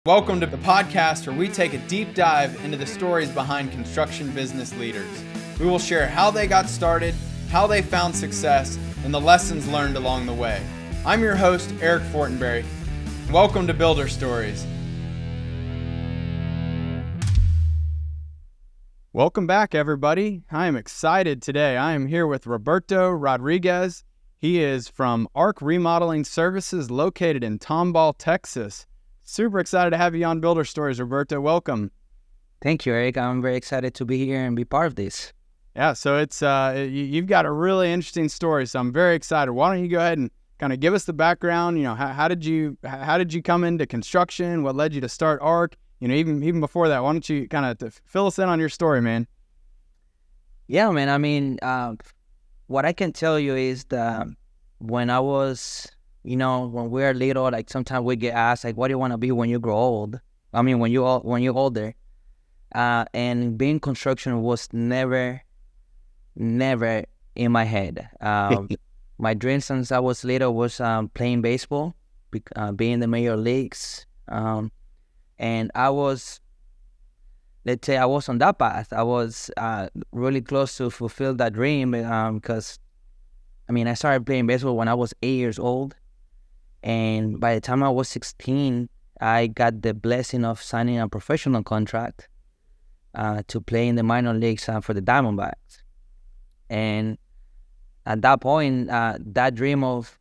Welcome to the podcast where we take a deep dive into the stories behind construction business leaders. We will share how they got started, how they found success, and the lessons learned along the way. I'm your host, Eric Fortenberry. Welcome to Builder Stories. Welcome back, everybody. I am excited today. I am here with Roberto Rodriguez. He is from Ark Remodeling Services located in Tomball, Texas. Super excited to have you on Builder Stories, Roberto. Welcome. Thank you, Eric. I'm very excited to be here and be part of this. Yeah, so it's you've got a really interesting story, so I'm very excited. Why don't you go ahead and kind of give us the background? You know, how did you come into construction? What led you to start Ark? You know, even before that, why don't you kind of fill us in on your story, man? Yeah, man. I mean, what I can tell you is that when I was, when we're little, like sometimes we get asked, like, what do you want to be when you grow old? I mean, when you're older. And being construction was never in my head. My dream since I was little was playing baseball, being in the major leagues. And I was, let's say I was on that path. I was really close to fulfill that dream because, I started playing baseball when I was 8 years old. And by the time I was 16, I got the blessing of signing a professional contract to play in the minor leagues for the Diamondbacks. And at that point, that dream of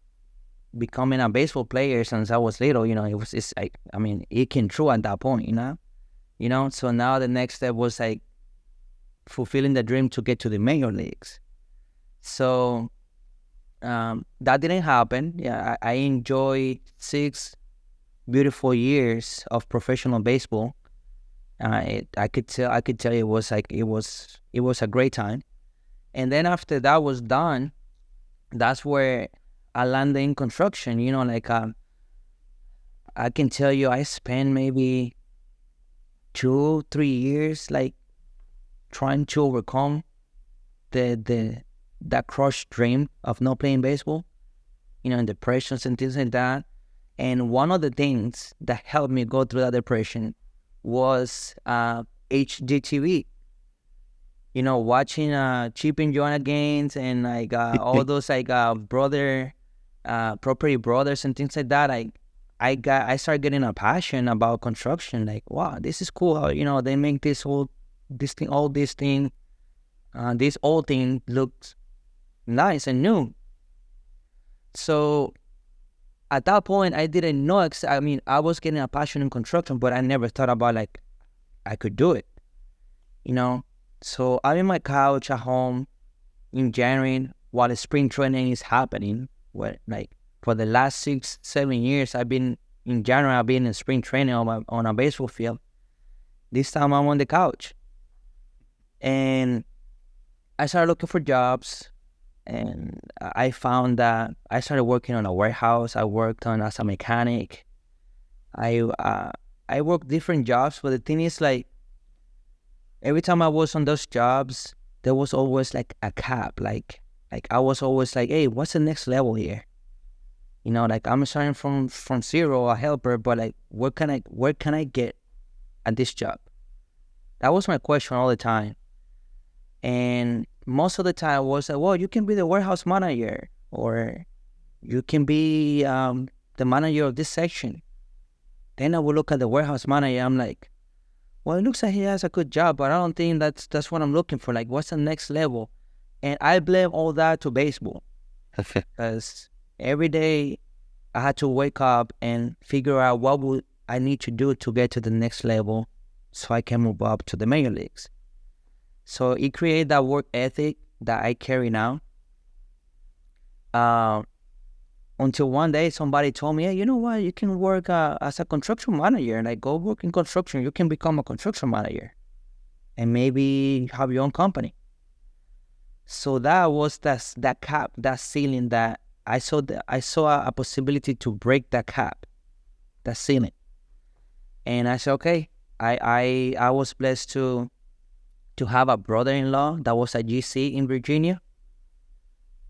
becoming a baseball player since I was little, it came true at that point, So now the next step was like fulfilling the dream to get to the major leagues. So that didn't happen. Yeah, I enjoyed 6 beautiful years of professional baseball. I could tell you it was a great time. And then after that was done, that's where I landed in construction. I can tell you I spent maybe 2-3 years like trying to overcome that crushed dream of not playing baseball, and depressions and things like that. And one of the things that helped me go through that depression was HGTV. Watching Chip and Joanna Gaines and like all those like property brothers and things like that. I started getting a passion about construction. Like, wow, this is cool. How, they make this old thing looks nice and new. So at that point, I didn't know. I was getting a passion in construction, but I never thought about like I could do it. So I'm in my couch at home in January while the spring training is happening. For the last 6-7 years, I've been in spring training on a baseball field. This time I'm on the couch. And I started looking for jobs, and I found that I started working on a warehouse. I worked as a mechanic. I worked different jobs, but the thing is, like, every time I was on those jobs, there was always like a cap. Like I was always like, hey, what's the next level here? Like I'm starting from zero, a helper, but like, where can I get at this job? That was my question all the time. And most of the time I was like, well, you can be the warehouse manager, or you can be the manager of this section. Then I would look at the warehouse manager. I'm like, well, it looks like he has a good job, but I don't think that's what I'm looking for. Like, what's the next level? And I blame all that to baseball. Because every day I had to wake up and figure out what would I need to do to get to the next level so I can move up to the major leagues. So it created that work ethic that I carry now. Until one day somebody told me, hey, you know what? You can work as a construction manager. Like, go work in construction. You can become a construction manager and maybe have your own company. So that was that cap, that ceiling that I saw a possibility to break that cap, that ceiling. And I said, okay. I was blessed to have a brother-in-law that was a GC in Virginia.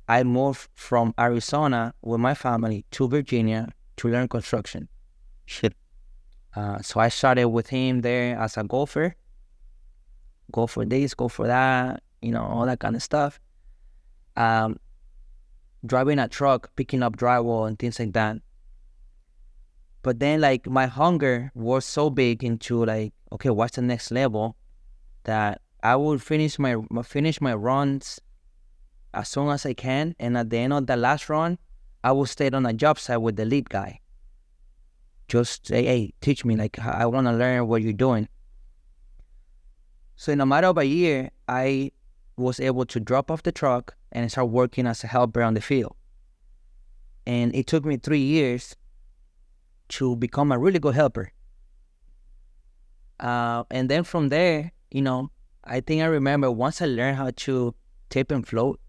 I moved from Arizona with my family to Virginia to learn construction. So I started with him there as a golfer. Go for this, go for that, all that kind of stuff. Driving a truck, picking up drywall and things like that. But then like my hunger was so big into like, okay, what's the next level, that I would finish my runs as soon as I can. And at the end of the last run, I would stay on a job site with the lead guy. Just say, hey, teach me, like I want to learn what you're doing. So in a matter of a year, I was able to drop off the truck and start working as a helper on the field. And it took me 3 years to become a really good helper. And then from there, I think I remember once I learned how to tape and float,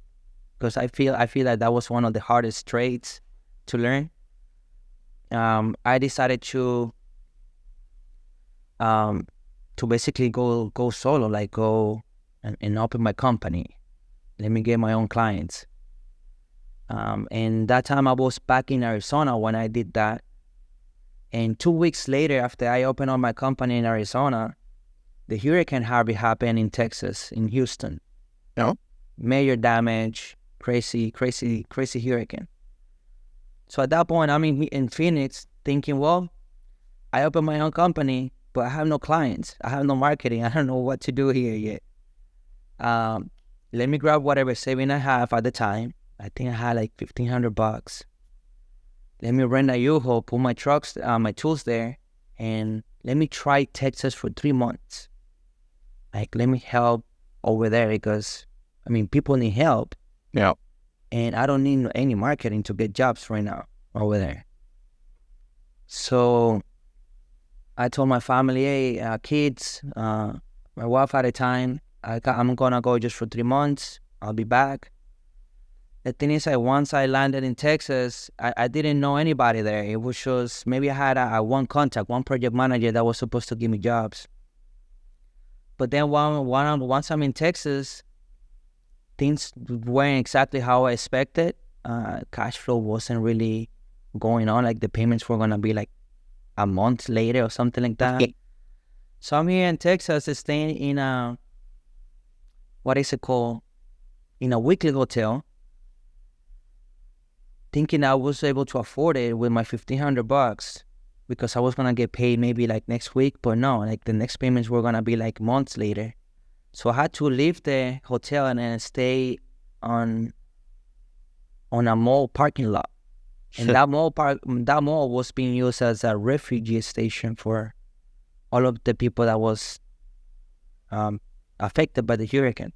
because I feel like that was one of the hardest trades to learn. I decided to basically go solo, like go and open my company. Let me get my own clients. And that time I was back in Arizona when I did that. And 2 weeks later, after I opened up my company in Arizona, the Hurricane Harvey happened in Texas, in Houston. No? Major damage, crazy hurricane. So at that point, I'm in Phoenix thinking, well, I opened my own company, but I have no clients. I have no marketing. I don't know what to do here yet. Let me grab whatever saving I have at the time. I think I had like $1,500. Let me rent a U-Haul, put my trucks, my tools there, and let me try Texas for 3 months. Like, let me help over there because, people need help. Yeah. And I don't need any marketing to get jobs right now over there. So I told my family, hey, kids, my wife at the time, I'm going to go just for 3 months. I'll be back. The thing is, once I landed in Texas, I didn't know anybody there. It was just, maybe I had a one contact, one project manager that was supposed to give me jobs. But then once I'm in Texas, things weren't exactly how I expected. Cash flow wasn't really going on. Like the payments were going to be like a month later or something like that. Okay. So I'm here in Texas staying in a, in a weekly hotel, thinking I was able to afford it with my $1,500 because I was going to get paid maybe like next week. But no, like the next payments were going to be like months later. So I had to leave the hotel and then stay on a mall parking lot. And that mall was being used as a refugee station for all of the people that was affected by the hurricane.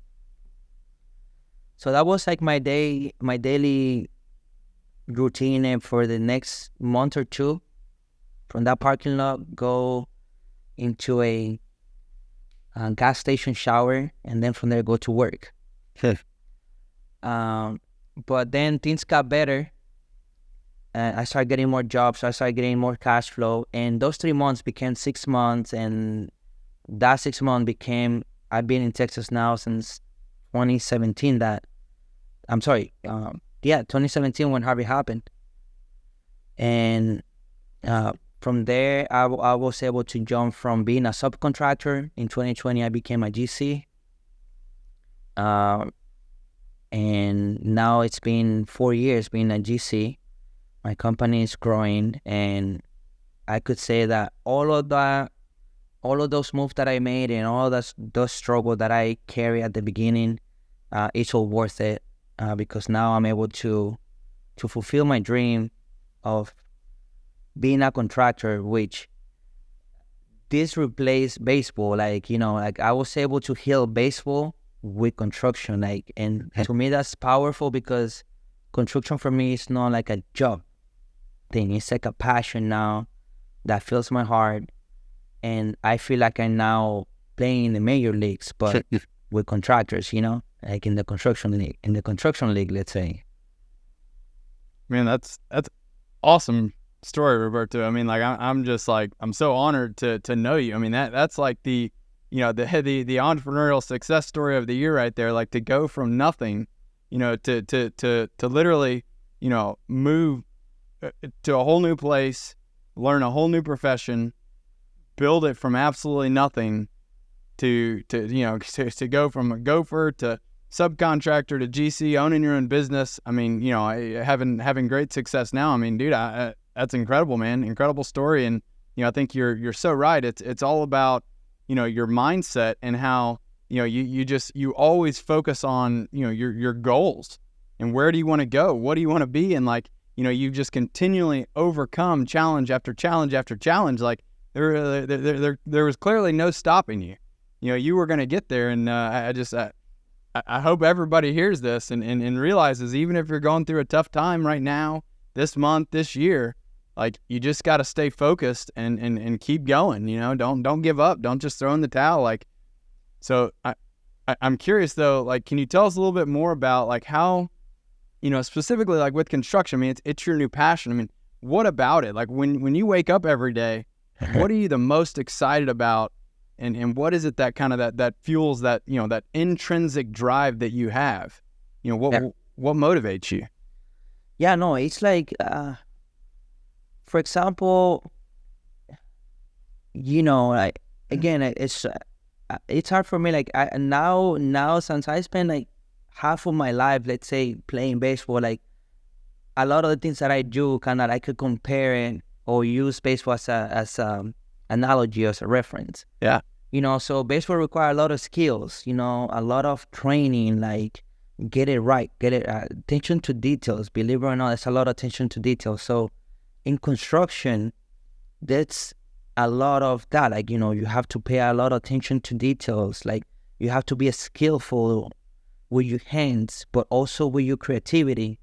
So that was like my daily routine. And for the next month or two, from that parking lot, go into a gas station, shower, and then from there go to work. But then things got better. I started getting more jobs. I started getting more cash flow. And those 3 months became 6 months. And that 6 months became, I've been in Texas now since 2017 2017 when Harvey happened. And from there, I was able to jump from being a subcontractor. In 2020, I became a GC. And now it's been 4 years being a GC. My company is growing, and I could say that all of those moves that I made and all those struggles that I carried at the beginning, it's all worth it because now I'm able to fulfill my dream of being a contractor, which this replaced baseball. Like I was able to heal baseball with construction. And to me that's powerful because construction for me is not like a job thing. It's like a passion now that fills my heart, and I feel like I'm now playing in the major leagues, but with contractors, like in the construction league, let's say. Man, that's awesome story, Roberto. I'm just like, I'm so honored to know you. That's like the entrepreneurial success story of the year right there. Like to go from nothing, to literally, move to a whole new place, learn a whole new profession, build it from absolutely nothing to go from a gopher to subcontractor to GC, owning your own business. I mean, having great success now. I mean, dude, that's incredible, man. Incredible story. And, I think you're so right. It's all about, your mindset and how, you always focus on, your goals and where do you want to go? What do you want to be? And like, you just continually overcome challenge after challenge after challenge. Like there was clearly no stopping you. You were going to get there. And I hope everybody hears this and realizes, even if you're going through a tough time right now, this month, this year, like you just got to stay focused and keep going. Don't give up. Don't just throw in the towel. Like, so I'm curious though, like, can you tell us a little bit more about like how, specifically like with construction? I mean, it's your new passion. I mean, what about it? Like when you wake up every day, what are you the most excited about? And what is it that kind of that fuels that, that intrinsic drive that you have? What motivates you? Yeah, no, it's like, for example, like, again, it's hard for me. Like now since I spend like half of my life, let's say, playing baseball, like a lot of the things that I do kind of I could compare it or use baseball as a analogy, as a reference. Yeah. So baseball requires a lot of skills, a lot of training, like get it right, attention to details. Believe it or not, there's a lot of attention to details. So in construction, that's a lot of that. Like, you have to pay a lot of attention to details. Like you have to be skillful with your hands, but also with your creativity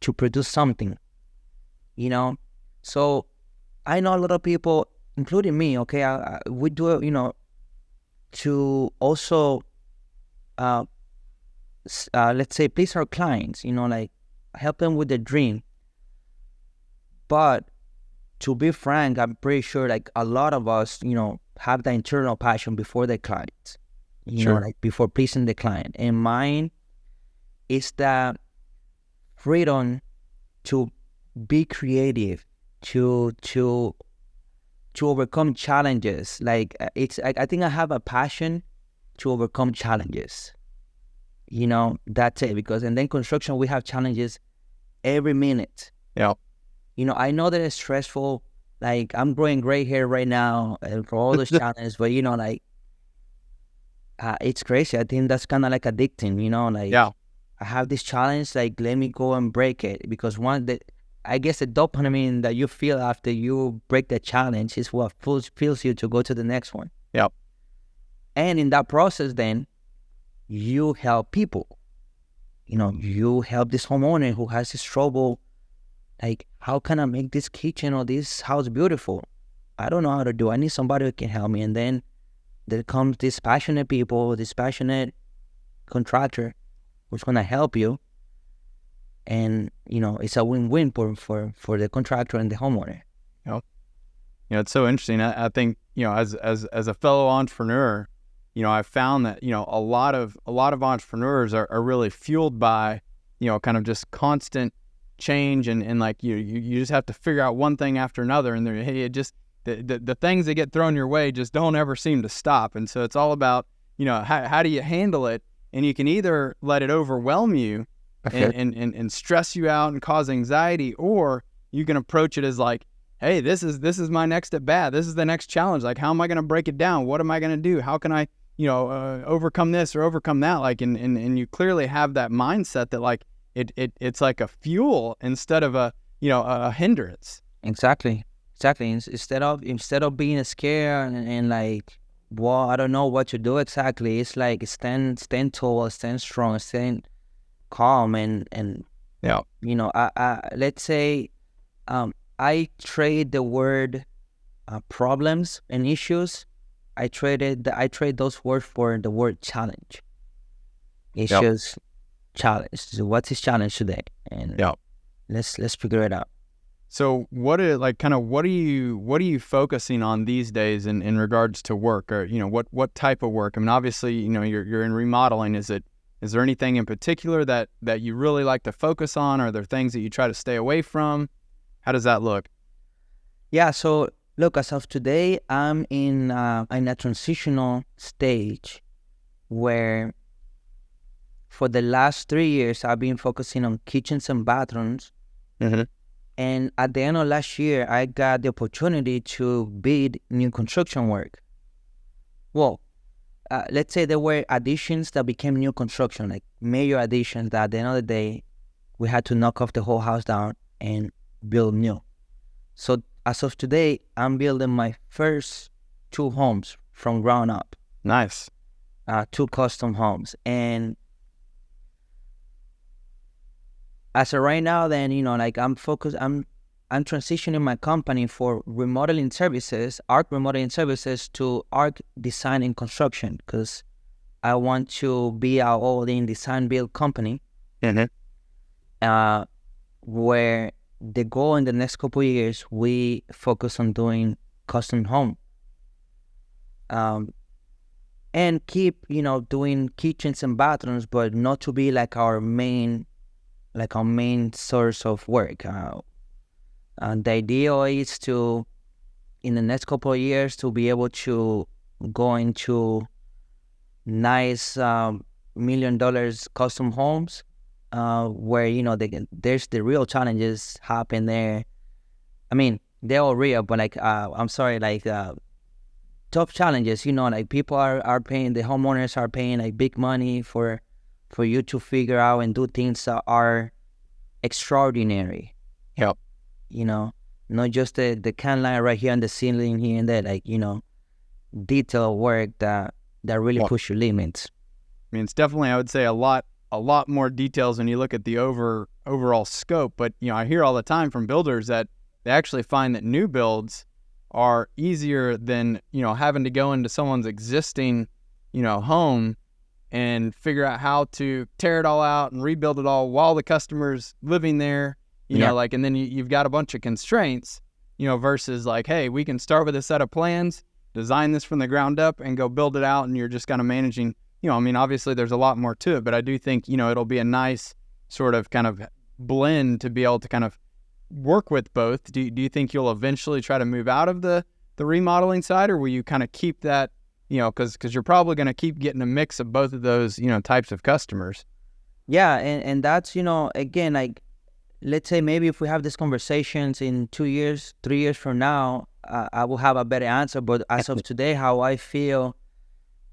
to produce something, So I know a lot of people, including me, okay, we do it, to also, let's say, please our clients, like help them with their dream. But to be frank, I'm pretty sure like a lot of us, have the internal passion before the clients, Sure. Like before pleasing the client. And mine is the freedom to be creative, to overcome challenges. Like I think I have a passion to overcome challenges. That's it. Because and then construction, we have challenges every minute. Yeah. I know that it's stressful. Like I'm growing gray hair right now for all those challenges, but like it's crazy. I think that's kind of like addicting. Like Yeah. I have this challenge, like let me go and break it, because I guess the dopamine that you feel after you break the challenge is what fuels you to go to the next one. Yep. And in that process, then you help people. You help this homeowner who has this trouble. Like, how can I make this kitchen or this house beautiful? I don't know how to do. I need somebody who can help me. And then there comes this passionate people, this passionate contractor who's gonna help you. And it's a win-win for the contractor and the homeowner. It's so interesting. I think as a fellow entrepreneur, I've found that a lot of entrepreneurs are really fueled by kind of just constant change and like you just have to figure out one thing after another, and the things that get thrown your way just don't ever seem to stop. And so it's all about how do you handle it, and you can either let it overwhelm you. Okay. And stress you out and cause anxiety, or you can approach it as like, hey, this is my next at bat. This is the next challenge. Like, how am I going to break it down? What am I going to do? How can I, overcome this or overcome that? Like, and you clearly have that mindset that like it's like a fuel instead of a hindrance. Exactly. Instead of being scared and like, well, I don't know what to do exactly. It's like stand tall, stand strong, stand calm, and yeah, I let's say I trade the word problems and issues. I trade those words for the word challenge. Issues, challenge. So what's his challenge today? And let's figure it out. So what are you focusing on these days in regards to work, or what type of work? I mean, obviously you're in remodeling. Is there anything in particular that you really like to focus on? Are there things that you try to stay away from? How does that look? Yeah, so Look, as of today, I'm in a transitional stage where for the last 3 years, I've been focusing on kitchens and bathrooms. Mm-hmm. And at the end of last year, I got the opportunity to bid new construction work. Well, let's say there were additions that became new construction, like major additions that at the end of the day, we had to knock off the whole house down and build new. So as of today, I'm building my first 2 homes from ground up, Nice. 2 custom homes. And as of right now, then, like I'm transitioning my company for remodeling services, Ark Remodeling Services, to Ark Design and Construction, because I want to be our all-in design build company, Mm-hmm. where the goal in the next couple of years, we focus on doing custom home, and keep, doing kitchens and bathrooms, but not to be like our main source of work. And the idea is to, in the next couple of years, to be able to go into nice $1 million custom homes, where there's the real challenges happen there. I mean, they're all real, but I'm sorry, tough challenges. Like people are paying, the homeowners are paying like big money for you to figure out and do things that are extraordinary. Yep. Not just the can line right here on the ceiling here and there, detail work that really push your limits. I mean, it's definitely, I would say, a lot more details when you look at the overall scope. But, I hear all the time from builders that they actually find that new builds are easier than, having to go into someone's existing, home and figure out how to tear it all out and rebuild it all while the customer's living there, and then you've got a bunch of constraints, versus like, hey, we can start with a set of plans, design this from the ground up and go build it out. And you're just kind of managing, obviously there's a lot more to it, but I do think, it'll be a nice sort of kind of blend to be able to kind of work with both. Do you think you'll eventually try to move out of the remodeling side, or will you kind of keep that, because you're probably going to keep getting a mix of both of those, types of customers? Yeah. And that's, again, like, let's say maybe if we have these conversations in 2 years, 3 years from now, I will have a better answer. But as of today, how I feel,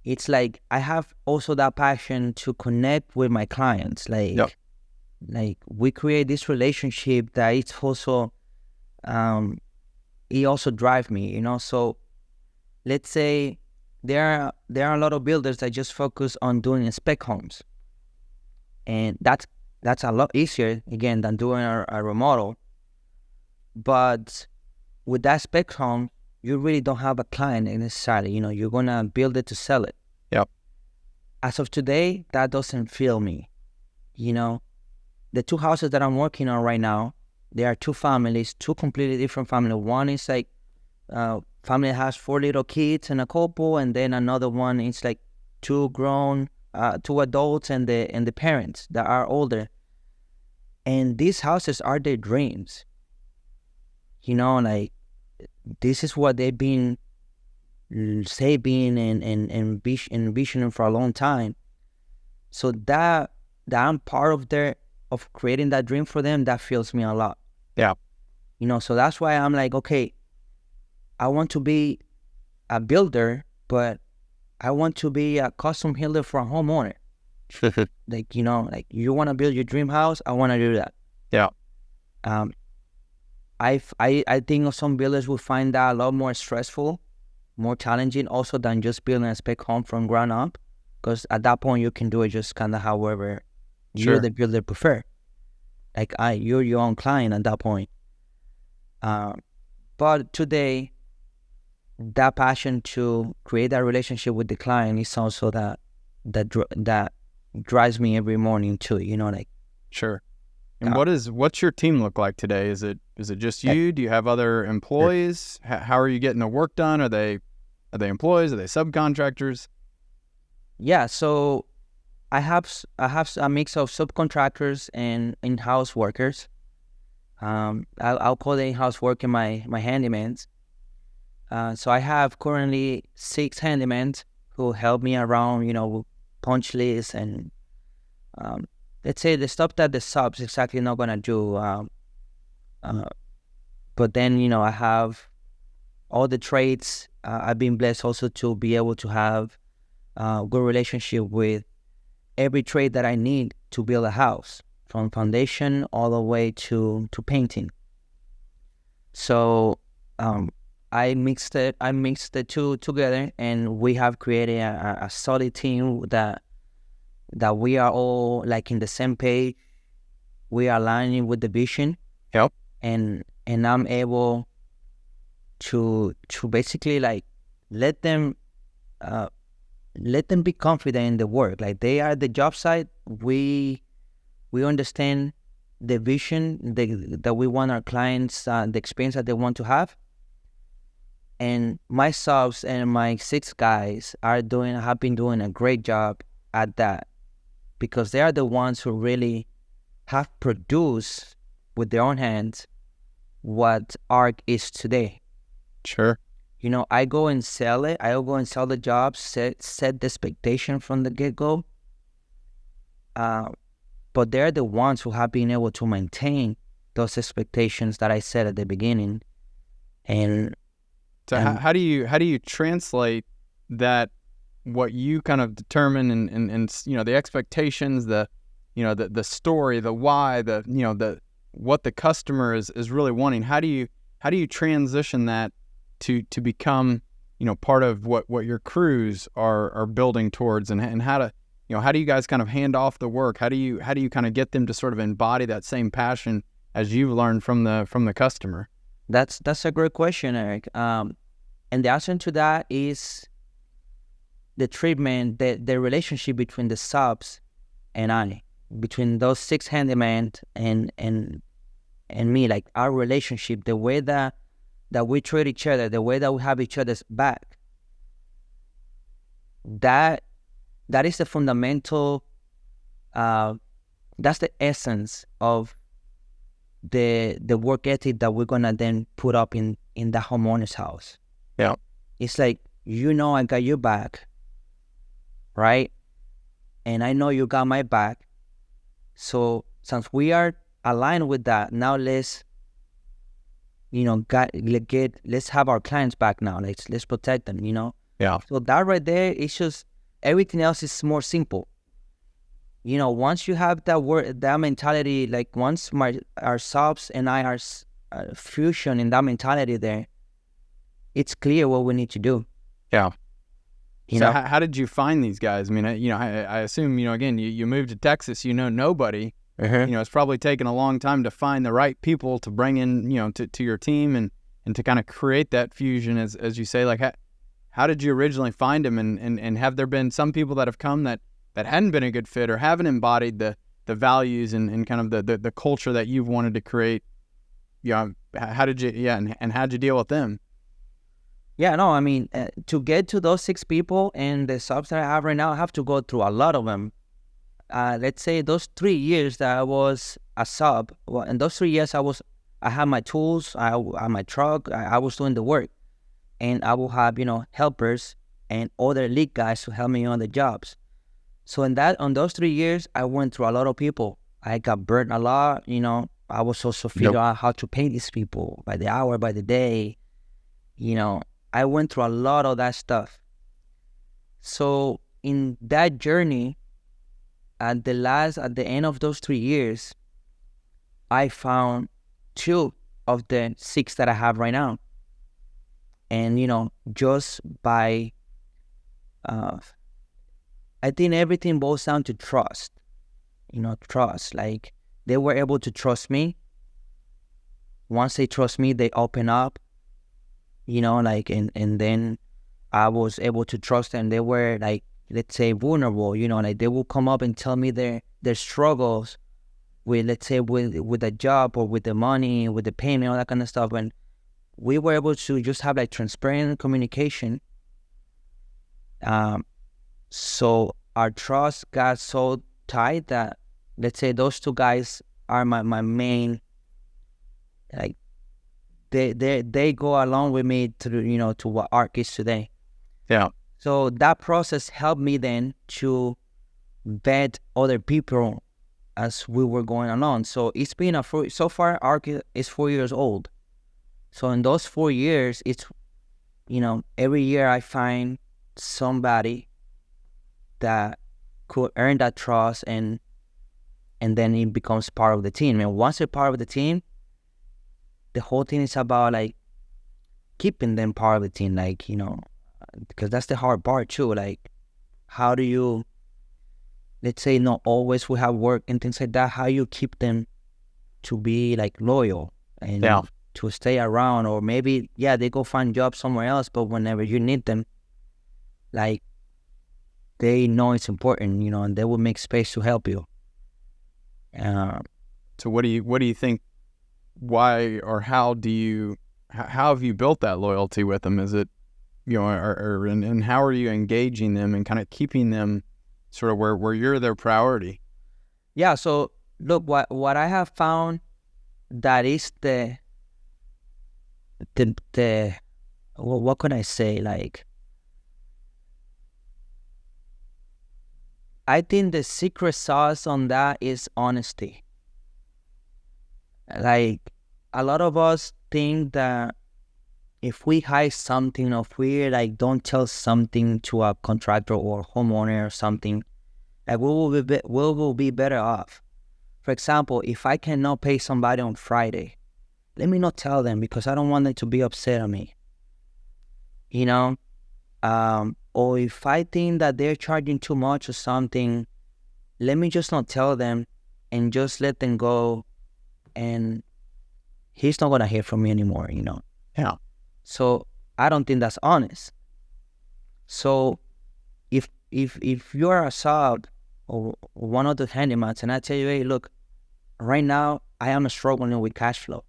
it's like I have also that passion to connect with my clients. Yep. Like we create this relationship that it's also, it also drives me, So let's say there are a lot of builders that just focus on doing spec homes, and that's a lot easier, again, than doing a remodel. But with that spec home, you really don't have a client necessarily. You're going to build it to sell it. Yep. As of today, that doesn't feel me. The 2 houses that I'm working on right now, there are 2 families, 2 completely different families. One is like family has 4 little kids and a couple, and then another one is like 2 grown, 2 adults and the parents that are older. And these houses are their dreams. Like this is what they've been saving and envisioning for a long time. So that I'm part of creating that dream for them, that fills me a lot. Yeah. So that's why I'm like, okay, I want to be a builder, but I want to be a custom builder for a homeowner. Like, you want to build your dream house, I want to do that. Yeah. I think some builders will find that a lot more stressful, more challenging also than just building a spec home from ground up, because at that point you can do it just kind of however you, the builder, prefer. Like you're your own client at that point. But today, that passion to create that relationship with the client is also that drives me every morning too. Sure. And what's your team look like today? Is it just you? Do you have other employees? How are you getting the work done? Are they employees? Are they subcontractors? Yeah, so I have a mix of subcontractors and in-house workers. I'll call the in-house worker my handymans. So I have currently 6 handymen who help me around, with punch lists and let's say the stuff that the subs exactly not gonna do. But then, I have all the trades. I've been blessed also to be able to have a good relationship with every trade that I need to build a house, from foundation all the way to painting. So I mixed the two together, and we have created a solid team that we are all like in the same page. We are aligning with the vision. Yep. And I'm able to basically like let them be confident in the work. Like they are the job site. We understand the vision that we want our clients, the experience that they want to have. And my subs and my 6 guys have been doing a great job at that, because they are the ones who really have produced with their own hands what Ark is today. Sure. I go and sell it. I go and sell the jobs, set the expectation from the get-go. But they're the ones who have been able to maintain those expectations that I set at the beginning. And so how do you translate that, what you kind of determine and the expectations, the story, the why, the what the customer is really wanting? How do you transition that to become part of what your crews are building towards, and how do you guys kind of hand off the work? How do you kind of get them to sort of embody that same passion as you've learned from the customer? That's a great question, Eric. And the answer to that is the treatment, the relationship between the subs and I, between those 6 handymen and me, like our relationship, the way that we treat each other, the way that we have each other's back. That is the fundamental. That's the essence of the work ethic that we're gonna then put up in the homeowner's house. Yeah, it's like, I got your back, right? And I know you got my back. So since we are aligned with that, now let's let's have our clients back now. Let's protect them. Yeah. So that right there, it's just everything else is more simple. Once you have that mentality, like once our subs and I are fusion in that mentality there, it's clear what we need to do. Yeah. So how did you find these guys? I mean, I assume, again, you moved to Texas, nobody. It's probably taken a long time to find the right people to bring in, to your team and to kind of create that fusion, as you say. Like, how did you originally find them? And have there been some people that have come that hadn't been a good fit or haven't embodied the values and kind of the culture that you've wanted to create? How did you, and how'd you deal with them? Yeah, no, I mean, to get to those 6 people and the subs that I have right now, I have to go through a lot of them. Let's say those 3 years that I was a sub, well, in those 3 years I had my tools, I had my truck, I was doing the work, and I will have, helpers and other lead guys to help me on the jobs. So on those 3 years, I went through a lot of people. I got burnt a lot, I was also figuring out how to pay these people by the hour, by the day, I went through a lot of that stuff. So in that journey, at the end of those 3 years, I found 2 of the 6 that I have right now. And, just by, I think everything boils down to trust. Trust. Like, they were able to trust me. Once they trust me, they open up. And then I was able to trust them. They were, like, let's say, vulnerable, like they will come up and tell me their struggles with, let's say, with a job or with the money, with the payment, all that kind of stuff. And we were able to just have like transparent communication. So our trust got so tight that, let's say, those 2 guys are my main, like, they go along with me to what Ark is today. Yeah. So that process helped me then to vet other people as we were going along. So it's been so far Ark is 4 years old. So in those 4 years, it's, every year I find somebody that could earn that trust, and then it becomes part of the team. And once they're part of the team, the whole thing is about like keeping them part of the team, like, because that's the hard part too. Like, how do you, let's say not always we have work and things like that, how you keep them to be like loyal and to stay around, or maybe, they go find jobs somewhere else, but whenever you need them, like, they know it's important, and they will make space to help you. So what do you think, why or how have you built that loyalty with them? Is it, and how are you engaging them and kind of keeping them sort of where you're their priority? Yeah, so look, what I have found, that is the what could I say, like, I think the secret sauce on that is honesty. Like, a lot of us think that if we hide something, or if we like don't tell something to a contractor or homeowner or something, like we will be better off. For example, if I cannot pay somebody on Friday, let me not tell them, because I don't want them to be upset at me. Or if I think that they're charging too much or something, let me just not tell them and just let them go, and he's not gonna hear from me anymore, Yeah. So I don't think that's honest. So if you're a sub or one of the handymans, and I tell you, hey, look, right now I am struggling with cash flow.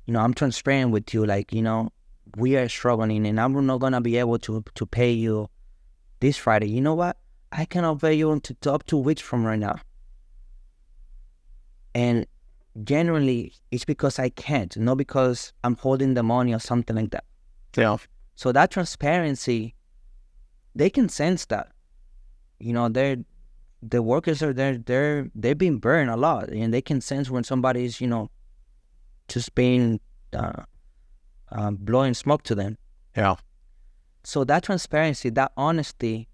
I'm transparent with you, like, we are struggling, and I'm not gonna be able to pay you this Friday. You know what? I cannot pay you until up 2 weeks from right now. And generally, it's because I can't, not because I'm holding the money or something like that. Yeah. So that transparency, they can sense that. The workers are there. They've been burned a lot, and they can sense when somebody's, just being blowing smoke to them. Yeah. So that transparency, that honesty,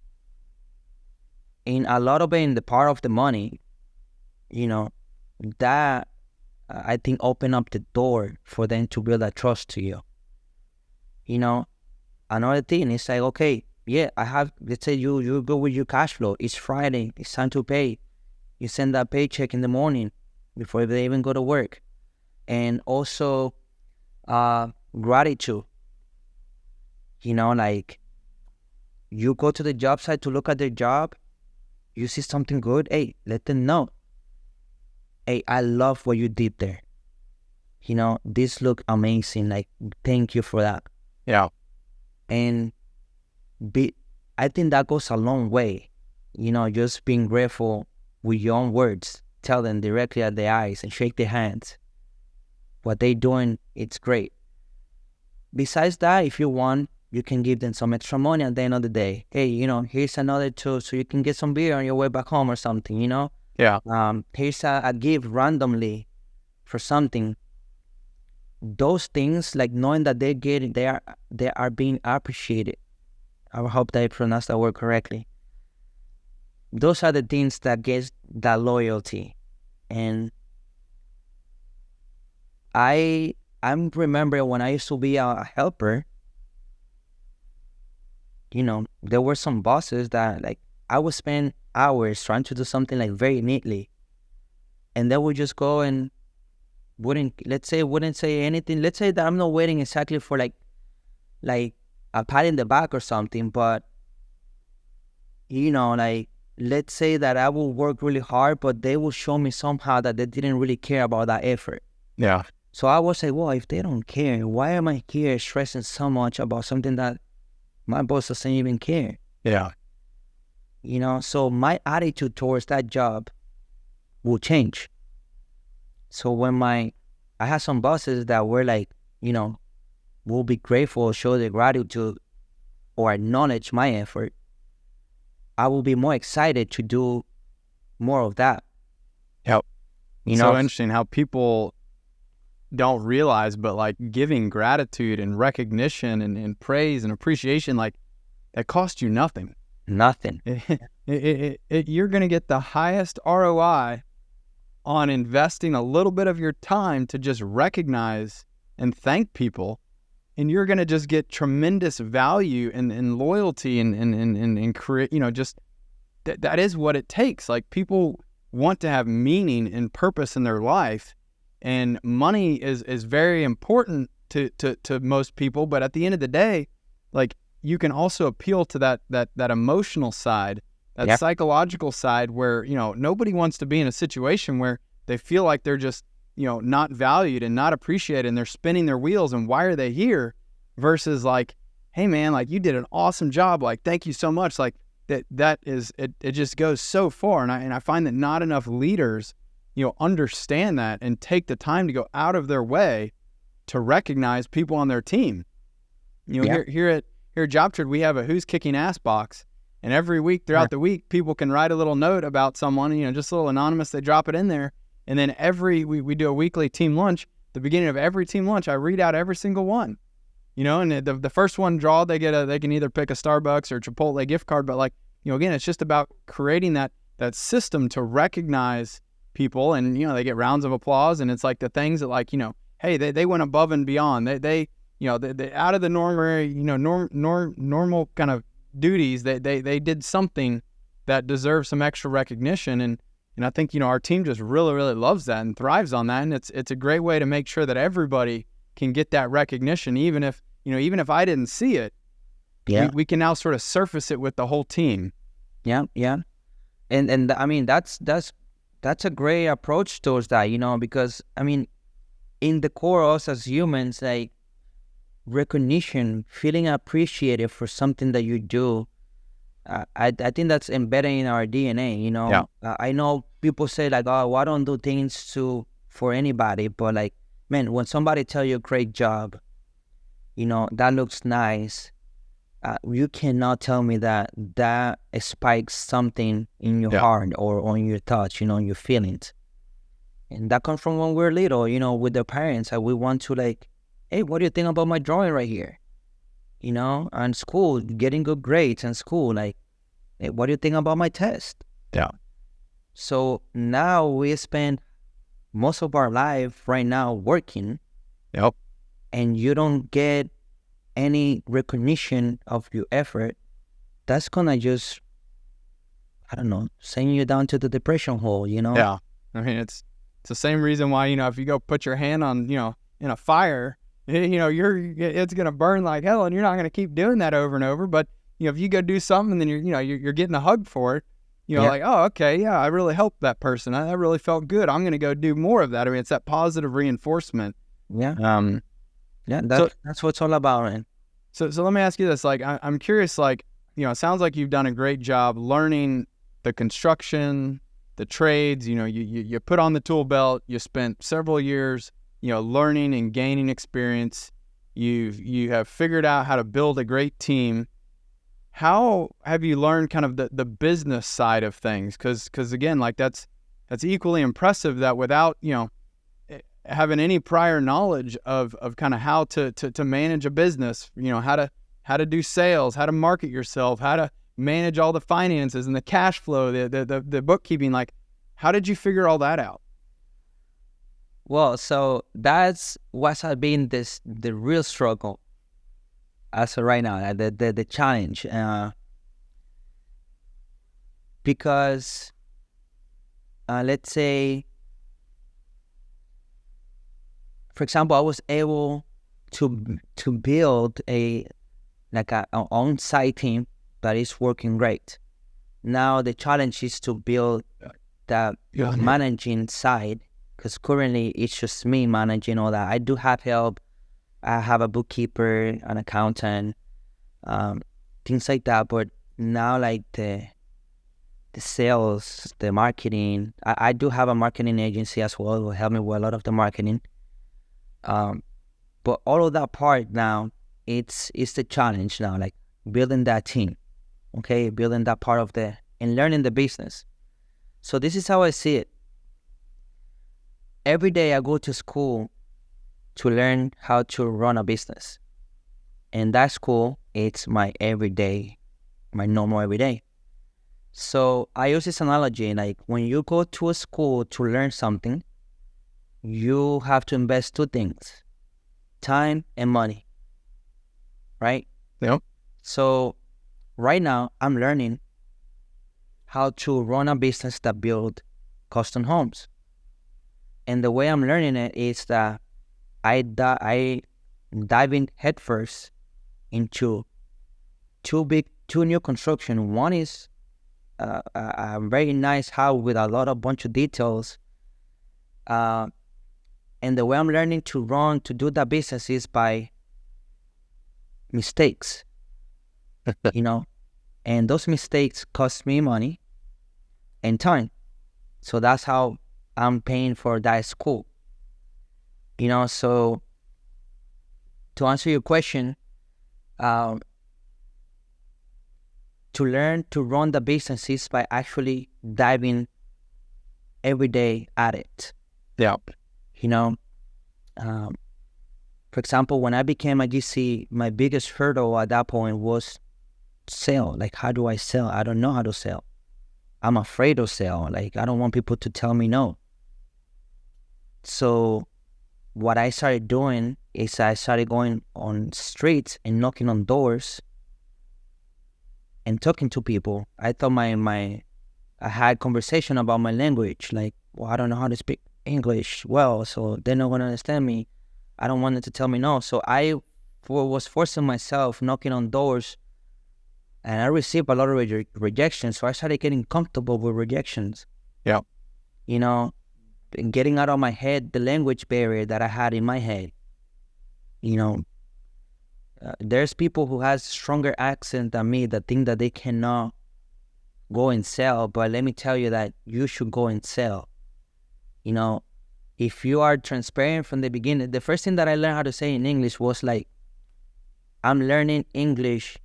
in a lot of it, in the part of the money, that I think open up the door for them to build that trust to you. Another thing is like, okay, let's say you go with your cash flow. It's Friday. It's time to pay. You send that paycheck in the morning before they even go to work. And also gratitude. Like, you go to the job site to look at their job. You see something good, hey, let them know. Hey, I love what you did there. This look amazing. Like, thank you for that. Yeah. And I think that goes a long way. Just being grateful with your own words. Tell them directly at their eyes and shake their hands. What they're doing, it's great. Besides that, if you want, you can give them some extra money at the end of the day. Hey, here's another $2 so you can get some beer on your way back home or something, Yeah. Here's a gift randomly for something. Those things, like knowing that they are being appreciated. I hope that I pronounced that word correctly. Those are the things that get that loyalty. And I'm remembering when I used to be a helper, there were some bosses that, like, I would spend hours trying to do something like very neatly, and they would just go and wouldn't say anything. Let's say that I'm not waiting exactly for like a pat in the back or something, but like, let's say that I will work really hard, but they will show me somehow that they didn't really care about that effort. Yeah. So I would say, well, if they don't care, why am I here stressing so much about something that my boss doesn't even care? Yeah. So my attitude towards that job will change. So when my I had some bosses that were like, will be grateful, show their gratitude, or acknowledge my effort. I will be more excited to do more of that. Yep. So interesting how people don't realize, but like giving gratitude and recognition and praise and appreciation, like that costs you nothing. Nothing. You're going to get the highest ROI on investing a little bit of your time to just recognize and thank people. And you're going to just get tremendous value and loyalty and create, just that is what it takes. Like people want to have meaning and purpose in their life, and money is very important to most people. But at the end of the day, like you can also appeal to that emotional side, that psychological side where, nobody wants to be in a situation where they feel like they're just, not valued and not appreciated, and they're spinning their wheels and why are they here, versus like, hey man, like you did an awesome job. Like, thank you so much. Like that is, it just goes so far. And I find that not enough leaders, understand that and take the time to go out of their way to recognize people on their team. Here at Job Trade, we have a Who's Kicking Ass box. And every week throughout the week, people can write a little note about someone, just a little anonymous, they drop it in there. And then we do a weekly team lunch. The beginning of every team lunch, I read out every single one, and the first one draw, they can either pick a Starbucks or Chipotle gift card. But like, again, it's just about creating that system to recognize people, and, they get rounds of applause. And it's like the things that like, hey, they went above and beyond. They out of the normal kind of duties, they did something that deserves some extra recognition. And I think, our team just really, really loves that and thrives on that. And it's a great way to make sure that everybody can get that recognition, even if I didn't see it, we can now sort of surface it with the whole team. Yeah. And I mean, that's a great approach towards that, because I mean, in the core of us as humans, like recognition, feeling appreciated for something that you do, I think that's embedded in our DNA. I know people say like, oh, I don't do things for anybody, but like, man, when somebody tell you great job, that looks nice, you cannot tell me that spikes something in your heart or on your thoughts, your feelings. And that comes from when we're little, with the parents. We want to like, hey, what do you think about my drawing right here? And school, getting good grades in school, like, hey, what do you think about my test? Yeah. So now we spend most of our life right now working. Yep. And you don't get any recognition of your effort. That's gonna just, I don't know, send you down to the depression hole, Yeah. I mean, it's the same reason why, if you go put your hand on, in a fire, it's going to burn like hell, and you're not going to keep doing that over and over. But, if you go do something, then you're getting a hug for it, like, oh, okay, yeah, I really helped that person. I really felt good. I'm going to go do more of that. I mean, it's that positive reinforcement. Yeah. That's what it's all about, man. So let me ask you this, like, I'm curious, like, it sounds like you've done a great job learning the construction, the trades, you put on the tool belt, you spent several years, learning and gaining experience. You have figured out how to build a great team. How have you learned kind of the business side of things? Because again, like that's equally impressive that without, having any prior knowledge of kind of how to manage a business, how to do sales, how to market yourself, how to manage all the finances and the cash flow, the bookkeeping, like how did you figure all that out? Well, so that's what's been the real struggle as of right now, the challenge, because let's say, for example, I was able to build an on-site team that is working great. Now the challenge is to build the managing side, because currently it's just me managing all that. I do have help. I have a bookkeeper, an accountant, things like that. But now, like the sales, the marketing, I do have a marketing agency as well who help me with a lot of the marketing. But all of that part now, it's the challenge now, like building that team, okay, building that part of and learning the business. So this is how I see it. Every day I go to school to learn how to run a business. And that school, it's my everyday, my normal everyday. So I use this analogy, like when you go to a school to learn something, you have to invest two things, time and money, right? Yep. So right now I'm learning how to run a business that build custom homes. And the way I'm learning it is that I dive in headfirst into two new construction. One is a very nice house with a bunch of details. And the way I'm learning to do that business is by mistakes, and those mistakes cost me money and time. So that's how I'm paying for that school. So to answer your question, to learn to run the business is by actually diving every day at it. Yeah. For example, when I became a GC, my biggest hurdle at that point was sell. Like, how do I sell? I don't know how to sell. I'm afraid to sell. Like, I don't want people to tell me no. So what I started doing is I started going on streets and knocking on doors and talking to people. I thought I had conversation about my language. Like, well, I don't know how to speak English well, so they're not going to understand me. I don't want them to tell me no. So I was forcing myself, knocking on doors, and I received a lot of rejection. So I started getting comfortable with rejections. Yeah. Getting out of my head the language barrier that I had in my head. There's people who has stronger accent than me that think that they cannot go and sell, but let me tell you that you should go and sell. If you are transparent from the beginning, the first thing that I learned how to say in English was like, I'm learning English.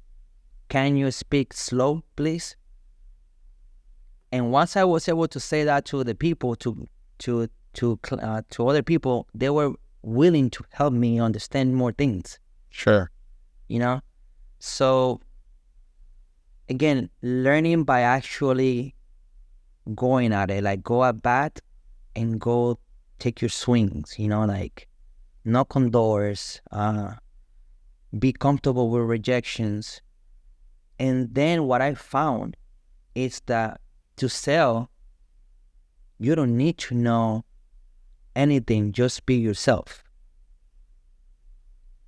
Can you speak slow, please? And once I was able to say that to the people, to other people, they were willing to help me understand more things. Sure. So again, learning by actually going at it, like go at bat and go take your swings, like knock on doors, be comfortable with rejections. And then what I found is that to sell, you don't need to know anything, just be yourself.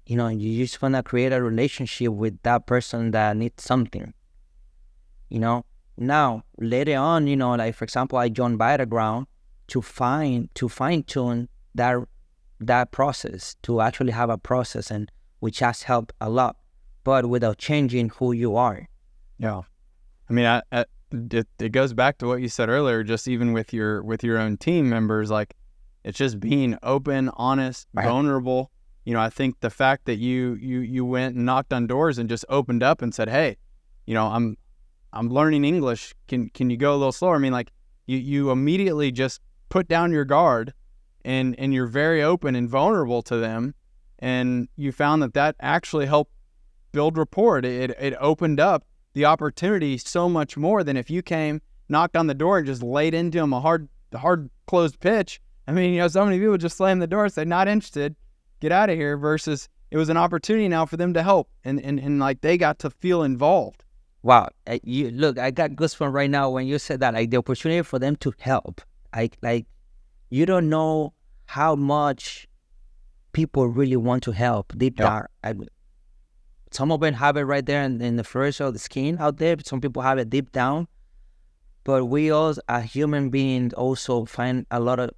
You just want to create a relationship with that person that needs something. Now, later on, like for example, I joined Battleground to fine tune that process, to actually have a process, and which has helped a lot, but without changing who you are. Yeah. I mean, it goes back to what you said earlier, just even with your own team members, like it's just being open, honest, right, vulnerable. I think the fact that you went and knocked on doors and just opened up and said, hey, I'm learning English. Can you go a little slower? I mean, like you immediately just put down your guard and you're very open and vulnerable to them. And you found that actually helped build rapport. It opened up the opportunity so much more than if you came, knocked on the door and just laid into them a hard closed pitch. I mean, so many people just slam the door and say, not interested, get out of here, versus it was an opportunity now for them to help. And like they got to feel involved. Wow. Look, I got goosebumps right now when you said that, like the opportunity for them to help. Like you don't know how much people really want to help deep down. Some of them have it right there in the first of the skin out there. Some people have it deep down. But we all, as human beings, also find a lot of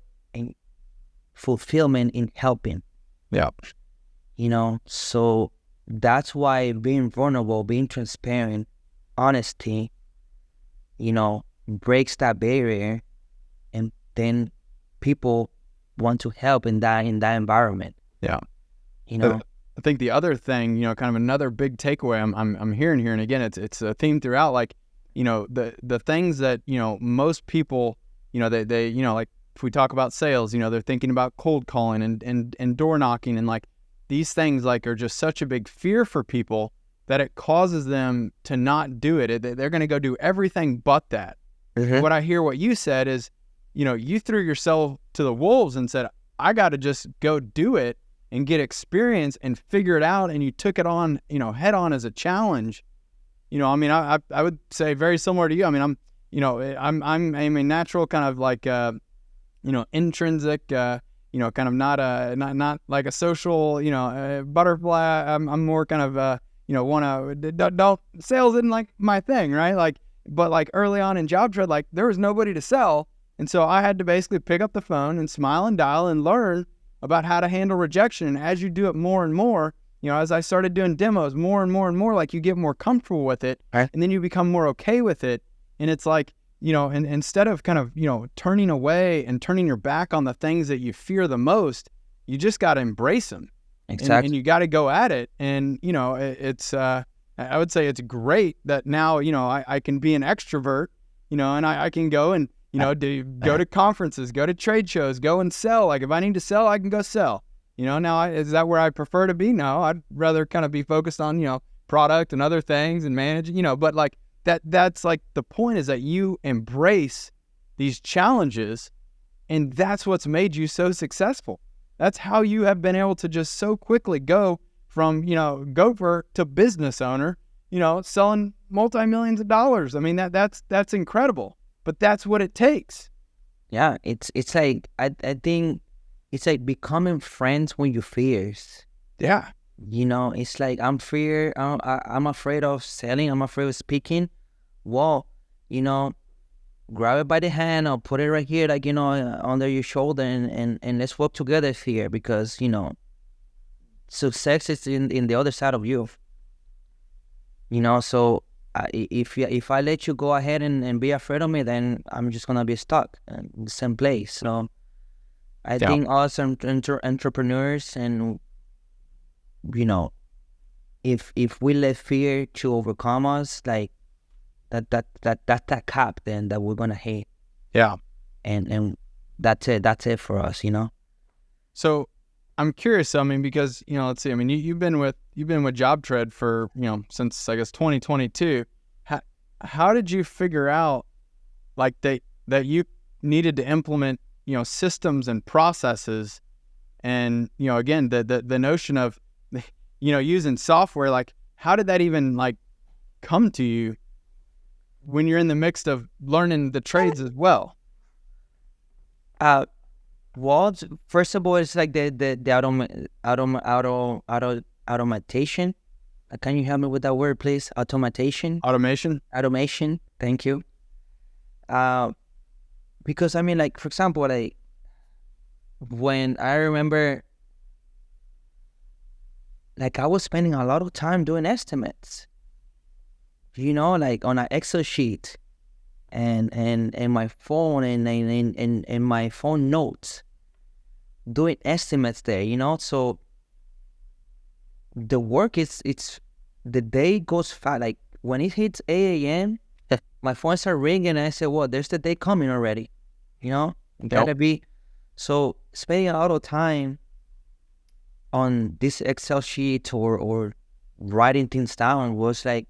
fulfillment in helping. Yeah. So that's why being vulnerable, being transparent, honesty, breaks that barrier, and then people want to help in that environment. Yeah. You know, I think the other thing, kind of another big takeaway I'm hearing here, and again, it's a theme throughout, like, the things that, most people, they like if we talk about sales, they're thinking about cold calling and door knocking, and like these things like are just such a big fear for people that it causes them to not do it. They're going to go do everything but that. mm-hmm. What I hear what you said is, you threw yourself to the wolves and said, I got to just go do it and get experience and figure it out. And you took it on, head on as a challenge. I mean, I would say very similar to you. I mean, I'm a natural kind of like, intrinsic, kind of not like a social, butterfly. I'm more kind of, don't sales isn't like my thing, right? Like, but like early on in job trade, like there was nobody to sell. And so I had to basically pick up the phone and smile and dial and learn about how to handle rejection. And as you do it more and more, as I started doing demos more and more and more, like you get more comfortable with it, Right. and then you become more okay with it. And it's like, and instead of kind of, turning away and turning your back on the things that you fear the most, you just got to embrace them. Exactly. And you got to go at it. And, it's, I would say it's great that now, I can be an extrovert, and I can go and, go to conferences, go to trade shows, go and sell. Like if I need to sell, I can go sell. Now is that where I prefer to be? No, I'd rather kind of be focused on, product and other things and manage, but like that's like the point is that you embrace these challenges, and that's what's made you so successful. That's how you have been able to just so quickly go from, gopher to business owner, selling multi-millions of dollars. I mean, that's incredible. But that's what it takes. Yeah, it's like I think it's like becoming friends when you're fierce. Yeah. It's like I'm afraid of selling. I'm afraid of speaking. Well, grab it by the hand or put it right here, like under your shoulder, and let's work together here, because success is in the other side of you. So. If I let you go ahead and be afraid of me, then I'm just gonna be stuck in the same place. So I think us entrepreneurs, and if we let fear to overcome us, like that's that cap then that we're gonna hate. Yeah. And that's it for us. So I'm curious. I mean, because let's see. I mean, you've been with Job Tread for since I guess 2022. How did you figure out like that you needed to implement systems and processes, and again the notion of using software? Like how did that even like come to you when you're in the mix of learning the trades as well? Well, first of all, it's like the automation. Can you help me with that word, please? Automation. Thank you. Because I mean, like for example, like when I remember, like I was spending a lot of time doing estimates. Like on an Excel sheet, and my phone and my phone notes, doing estimates there, so the work it's the day goes fast. Like when it hits 8 a.m. my phone starts ringing, and I say, well, there's the day coming already, gotta be. So spending a lot of time on this Excel sheet or writing things down was like,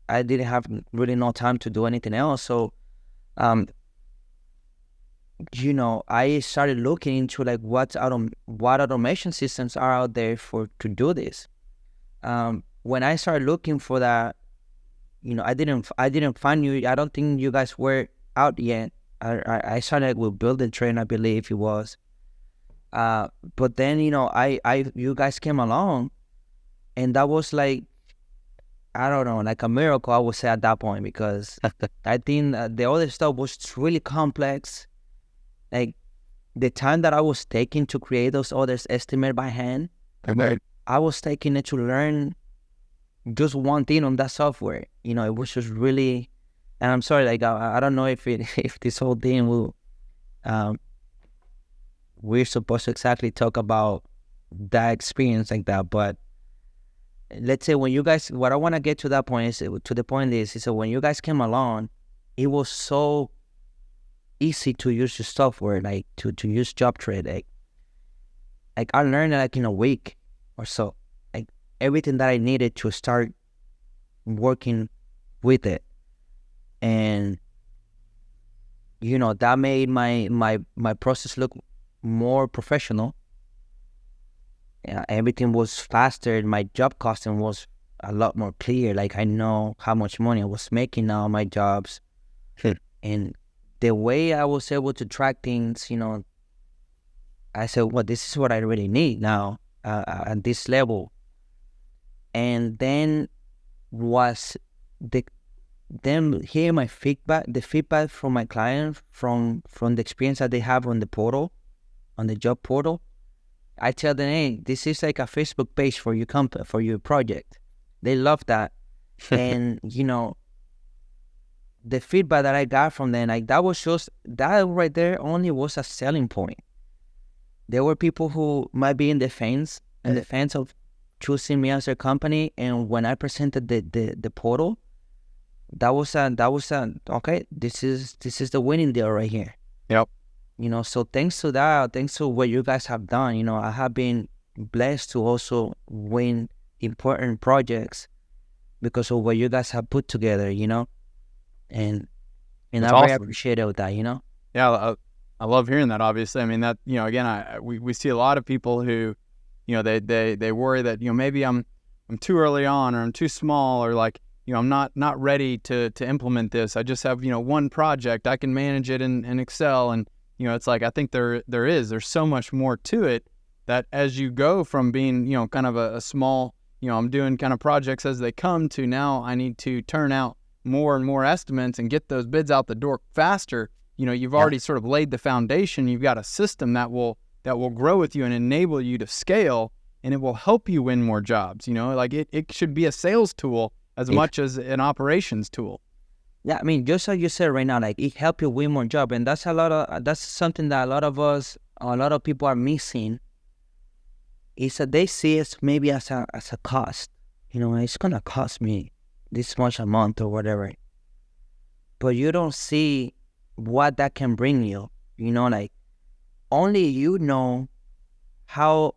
I didn't have really no time to do anything else. So I started looking into like what automation systems are out there to do this. When I started looking for that, I didn't find you. I don't think you guys were out yet. I started with Building Train, I believe it was. But then you guys came along, and that was like, I don't know, like a miracle, I would say at that point, because I think the other stuff was really complex. Like the time that I was taking to create those orders estimate by hand, I was taking it to learn just one thing on that software. It was just really, and I'm sorry, like I don't know if this whole thing will, we're supposed to exactly talk about that experience like that. But let's say when you guys, what I want to get to that point is, to the point is so when you guys came along, it was so easy to use your software, like to use job trade. Like I learned like in a week or so, like everything that I needed to start working with it. And that made my process look more professional. Yeah, everything was faster. My job costing was a lot more clear. Like I know how much money I was making now on my jobs. And the way I was able to track things, I said, well, this is what I really need now at this level. And then was them hearing my feedback, the feedback from my client from the experience that they have on the portal, on the job portal. I tell them, hey, this is like a Facebook page for your company, for your project. They love that. And, the feedback that I got from them, like that right there only was a selling point. There were people who might be in the fence of choosing me as their company. And when I presented the portal, that was okay, this is the winning deal right here. Yep. So thanks to that, thanks to what you guys have done, I have been blessed to also win important projects because of what you guys have put together, and That's I really awesome. appreciate that, Yeah, I love hearing that. Obviously, I mean that again, we see a lot of people who, they worry that maybe I'm too early on, or I'm too small, or like I'm not ready to implement this. I just have one project, I can manage it in Excel, and it's like I think there's so much more to it, that as you go from being kind of a small I'm doing kind of projects as they come, to now I need to turn out more and more estimates and get those bids out the door faster. You've already sort of laid the foundation. You've got a system that will grow with you and enable you to scale, and it will help you win more jobs. Like it should be a sales tool as much as an operations tool. Yeah, I mean, just like you said right now, like it help you win more job, and that's something that a lot of people are missing. Is that they see it maybe as a cost. It's gonna cost me this much a month or whatever, but you don't see what that can bring you. Like only how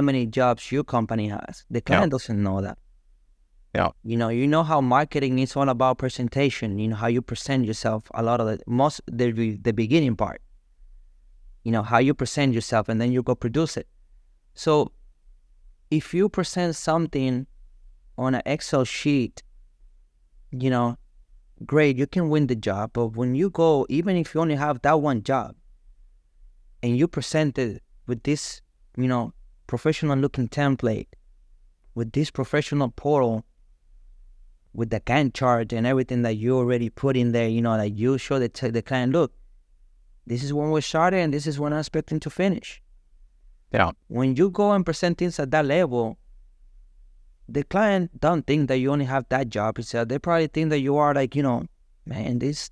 many jobs your company has. The client doesn't know that. Yeah. How marketing is all about presentation, how you present yourself, a lot of the beginning part, how you present yourself, and then you go produce it. So if you present something on an Excel sheet, great, you can win the job. But when you go, even if you only have that one job, and you present it with this, professional looking template, with this professional portal, with the Gantt chart and everything that you already put in there, like you show the client, look, this is when we started and this is when I'm expecting to finish. Yeah. When you go and present things at that level, the client don't think that you only have that job. They probably think that you are like, man, this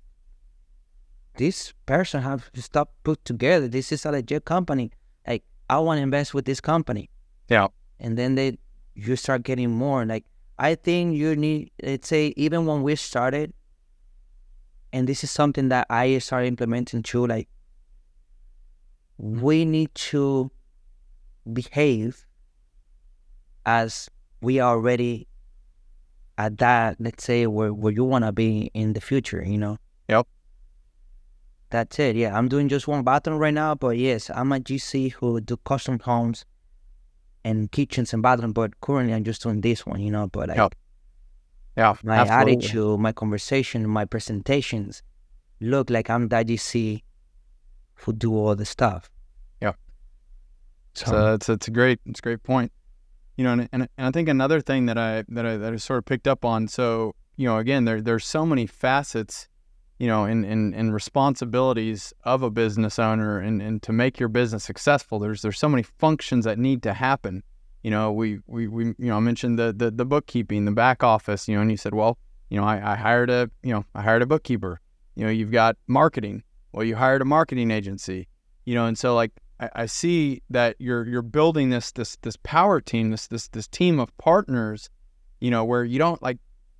person have stuff put together. This is a legit company. Like, I want to invest with this company. Yeah. And then you start getting more. Like, I think you need, let's say, even when we started, and this is something that I started implementing too, like, we need to behave as we are already at that, let's say, where you want to be in the future, Yep. That's it. Yeah, I'm doing just one bathroom right now, but yes, I'm a GC who do custom homes and kitchens and bathrooms, but currently I'm just doing this one, but like, yeah, my absolutely. attitude, my conversation, my presentations look like I'm that GC who do all the stuff. Yeah. So it's a great point. And I think another thing that I sort of picked up on. So again, there's so many facets, in responsibilities of a business owner, and to make your business successful. There's so many functions that need to happen. We I mentioned the bookkeeping, the back office. And you said, well, I hired a bookkeeper. You've got marketing. Well, you hired a marketing agency. And so like I see that you're building this power team, this team of partners, where you don't like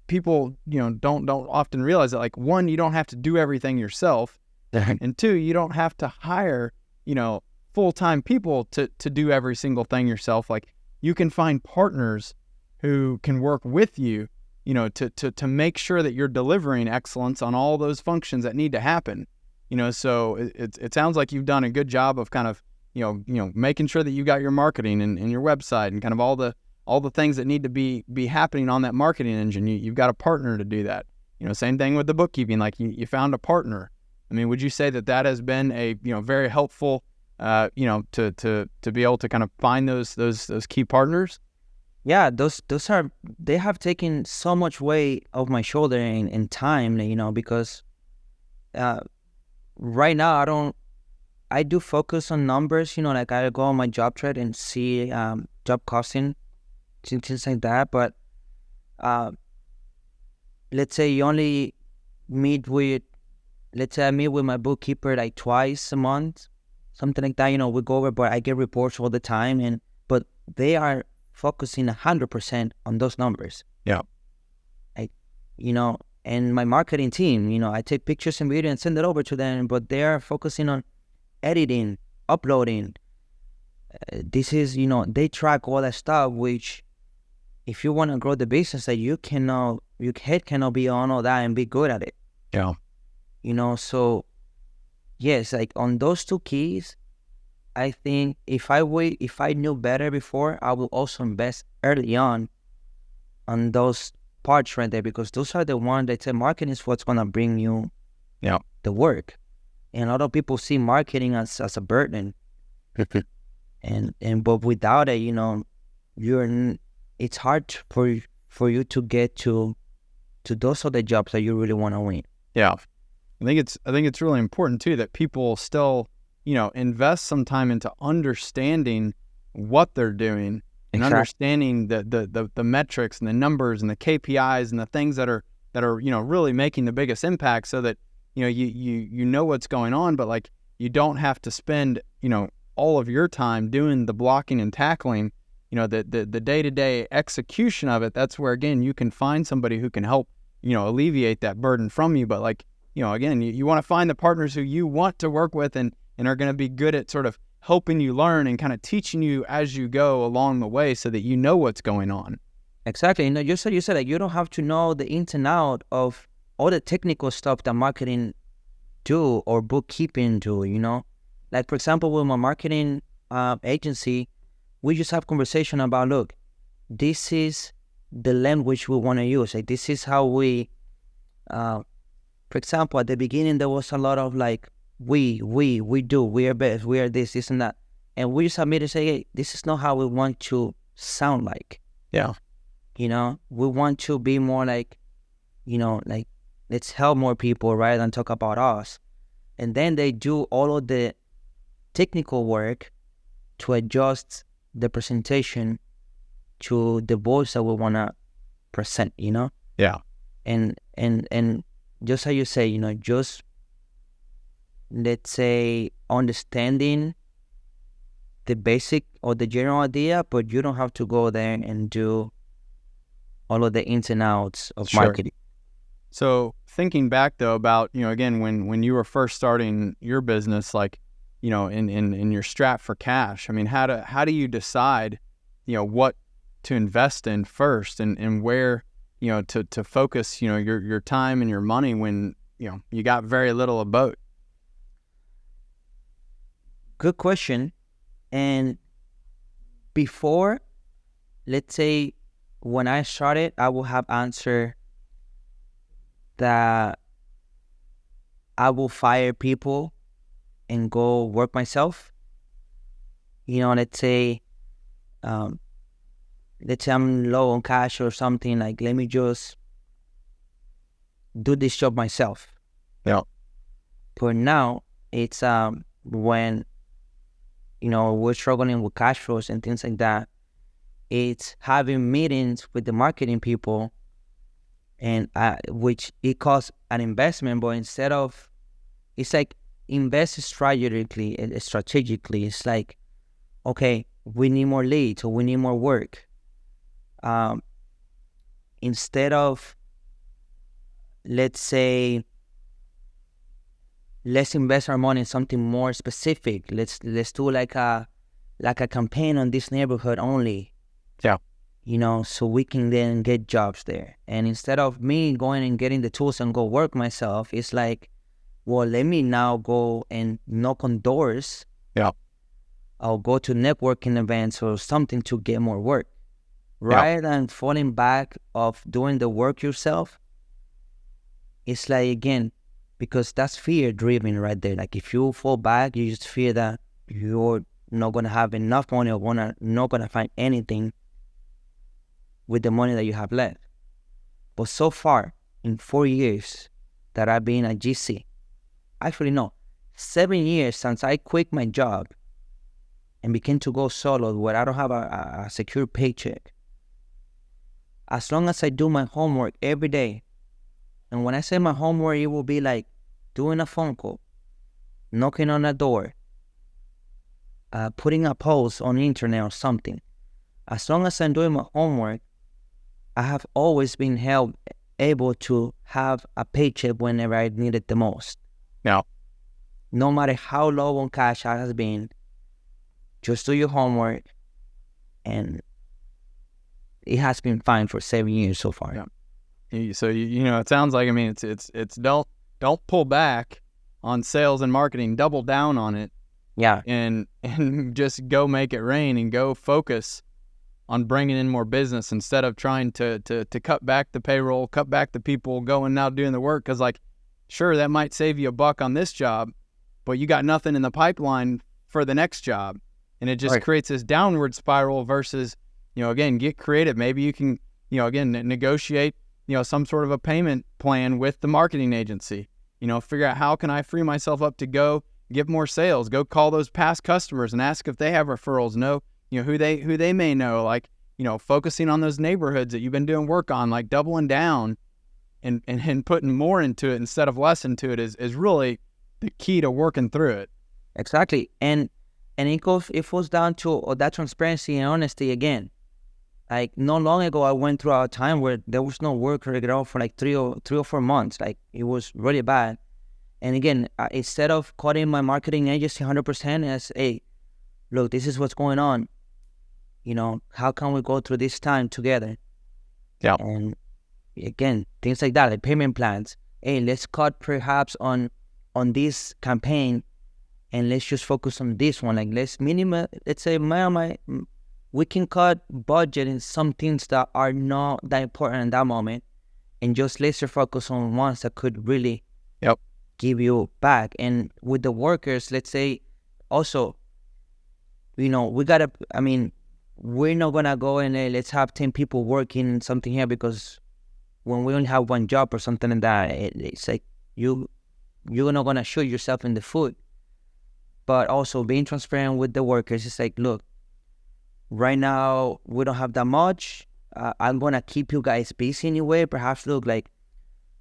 people, don't often realize that, like, one, you don't have to do everything yourself, and two, you don't have to hire, full-time people to do every single thing yourself. Like, you can find partners who can work with you, to make sure that you're delivering excellence on all those functions that need to happen. So it sounds like you've done a good job of kind of, making sure that you got your marketing and your website and kind of all the things that need to be happening on that marketing engine. You've got a partner to do that. Same thing with the bookkeeping. Like, you found a partner. I mean, would you say that has been a, very helpful, to be able to kind of find those key partners? Yeah, they have taken so much weight off my shoulder in time, because right now I do focus on numbers, like I go on my job thread and see job costing, things like that. But let's say you only meet with, let's say I meet with my bookkeeper like twice a month, something like that. We go over, but I get reports all the time, but they are focusing 100% on those numbers. Yeah. And my marketing team, I take pictures and video and send it over to them, but they are focusing on editing, uploading. This is, they track all that stuff, which if you want to grow the business, that your head cannot be on all that and be good at it. Yeah. So yes, like on those two keys, I think if I knew better before, I will also invest early on those parts right there, because those are the ones that say marketing is what's going to bring you the work. And a lot of people see marketing as a burden. But without it, it's hard for you to get to those other jobs that you really want to win. Yeah. I think it's really important too that people still, invest some time into understanding what they're doing and understanding the metrics and the numbers and the KPIs and the things that are really making the biggest impact, so that you know what's going on, but like you don't have to spend all of your time doing the blocking and tackling, the day-to-day execution of it. That's where, again, you can find somebody who can help alleviate that burden from you. But like, again, you want to find the partners who you want to work with and are going to be good at sort of helping you learn and kind of teaching you as you go along the way, so that you know what's going on. Exactly. You said that you don't have to know the ins and out of all the technical stuff that marketing do or bookkeeping do, Like, for example, with my marketing agency, we just have conversation about, look, this is the language we want to use. Like, this is how we, for example, at the beginning, there was a lot of like, we do, we are best, we are this, and that. And we just admit to say, hey, this is not how we want to sound like. Yeah. We want to be more like, like, let's help more people rather than talk about us. And then they do all of the technical work to adjust the presentation to the voice that we want to present, Yeah. And just how you say, just, let's say, understanding the basic or the general idea, but you don't have to go there and do all of the ins and outs of marketing. So thinking back though about, again, when you were first starting your business, like, in your strap for cash, I mean, how do you decide, what to invest in first and where, to focus, your time and your money when, you got very little of both? Good question. And before, let's say, when I started, I will have answered that I will fire people and go work myself. Let's say I'm low on cash or something, like, let me just do this job myself. Yeah. But now it's when we're struggling with cash flows and things like that, it's having meetings with the marketing people, and which it costs an investment, but instead of, it's like invest strategically. It's like, okay, we need more leads or we need more work. Instead of, let's say, let's invest our money in something more specific. Let's do like a campaign on this neighborhood only. Yeah. So we can then get jobs there. And instead of me going and getting the tools and go work myself, it's like, well, let me now go and knock on doors. Yeah. I'll go to networking events or something to get more work. Rather than falling back of doing the work yourself, it's like, again, because that's fear driven right there. Like if you fall back, you just fear that you're not going to have enough money or not going to find anything with the money that you have left. But so far, in 4 years that I've been at GC, actually no, 7 years since I quit my job and began to go solo where I don't have a secure paycheck, as long as I do my homework every day, and when I say my homework, it will be like doing a phone call, knocking on a door, putting a post on the internet or something. As long as I'm doing my homework, I have always been able to have a paycheck whenever I need it the most. Yeah. No matter how low on cash I has been, just do your homework, and it has been fine for 7 years so far. Yeah. So it sounds like, I mean, it's don't pull back on sales and marketing, double down on it. Yeah. And just go make it rain and go focus on bringing in more business instead of trying to cut back the payroll, cut back the people going out doing the work. Because, like, sure, that might save you $1 on this job, but you got nothing in the pipeline for the next job. And it just creates this downward spiral versus, again, get creative. Maybe you can, again, negotiate, some sort of a payment plan with the marketing agency. Figure out how can I free myself up to go get more sales, go call those past customers and ask if they have referrals, who they may know, like, focusing on those neighborhoods that you've been doing work on, like doubling down and putting more into it instead of less into it is really the key to working through it. Exactly. And it falls down to that transparency and honesty again. Like, not long ago, I went through a time where there was no work at all for like 3 or 4 months. Like, it was really bad. And again, instead of calling my marketing agency 100% as, hey, look, this is what's going on. How can we go through this time together? Yeah. And again, things like that, like payment plans. Hey, let's cut perhaps on this campaign, and let's just focus on this one. Like, let's say we can cut budget in some things that are not that important in that moment, and just laser focus on ones that could really give you back. And with the workers, let's say also, we're not gonna go and let's have 10 people working something here, because when we only have one job or something like that, it's like you're not gonna shoot yourself in the foot. But also being transparent with the workers, it's like, look, right now we don't have that much. I'm gonna keep you guys busy anyway. Perhaps, look, like,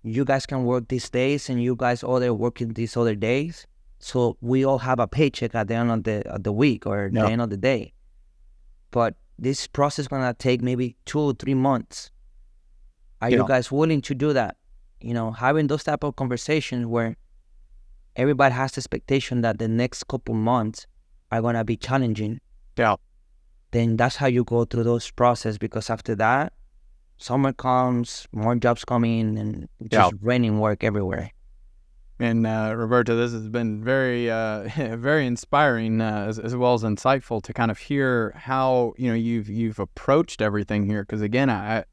you guys can work these days and you guys other working these other days, so we all have a paycheck at the end of the week or the end of the day. But this process is gonna take maybe 2 or 3 months. Are you guys willing to do that? Having those type of conversations where everybody has the expectation that the next couple months are gonna be challenging. Yeah. Then that's how you go through those process, because after that, summer comes, more jobs come in, and just raining work everywhere. And Roberto, this has been very, very inspiring as well as insightful to kind of hear how you've approached everything here. Because again, I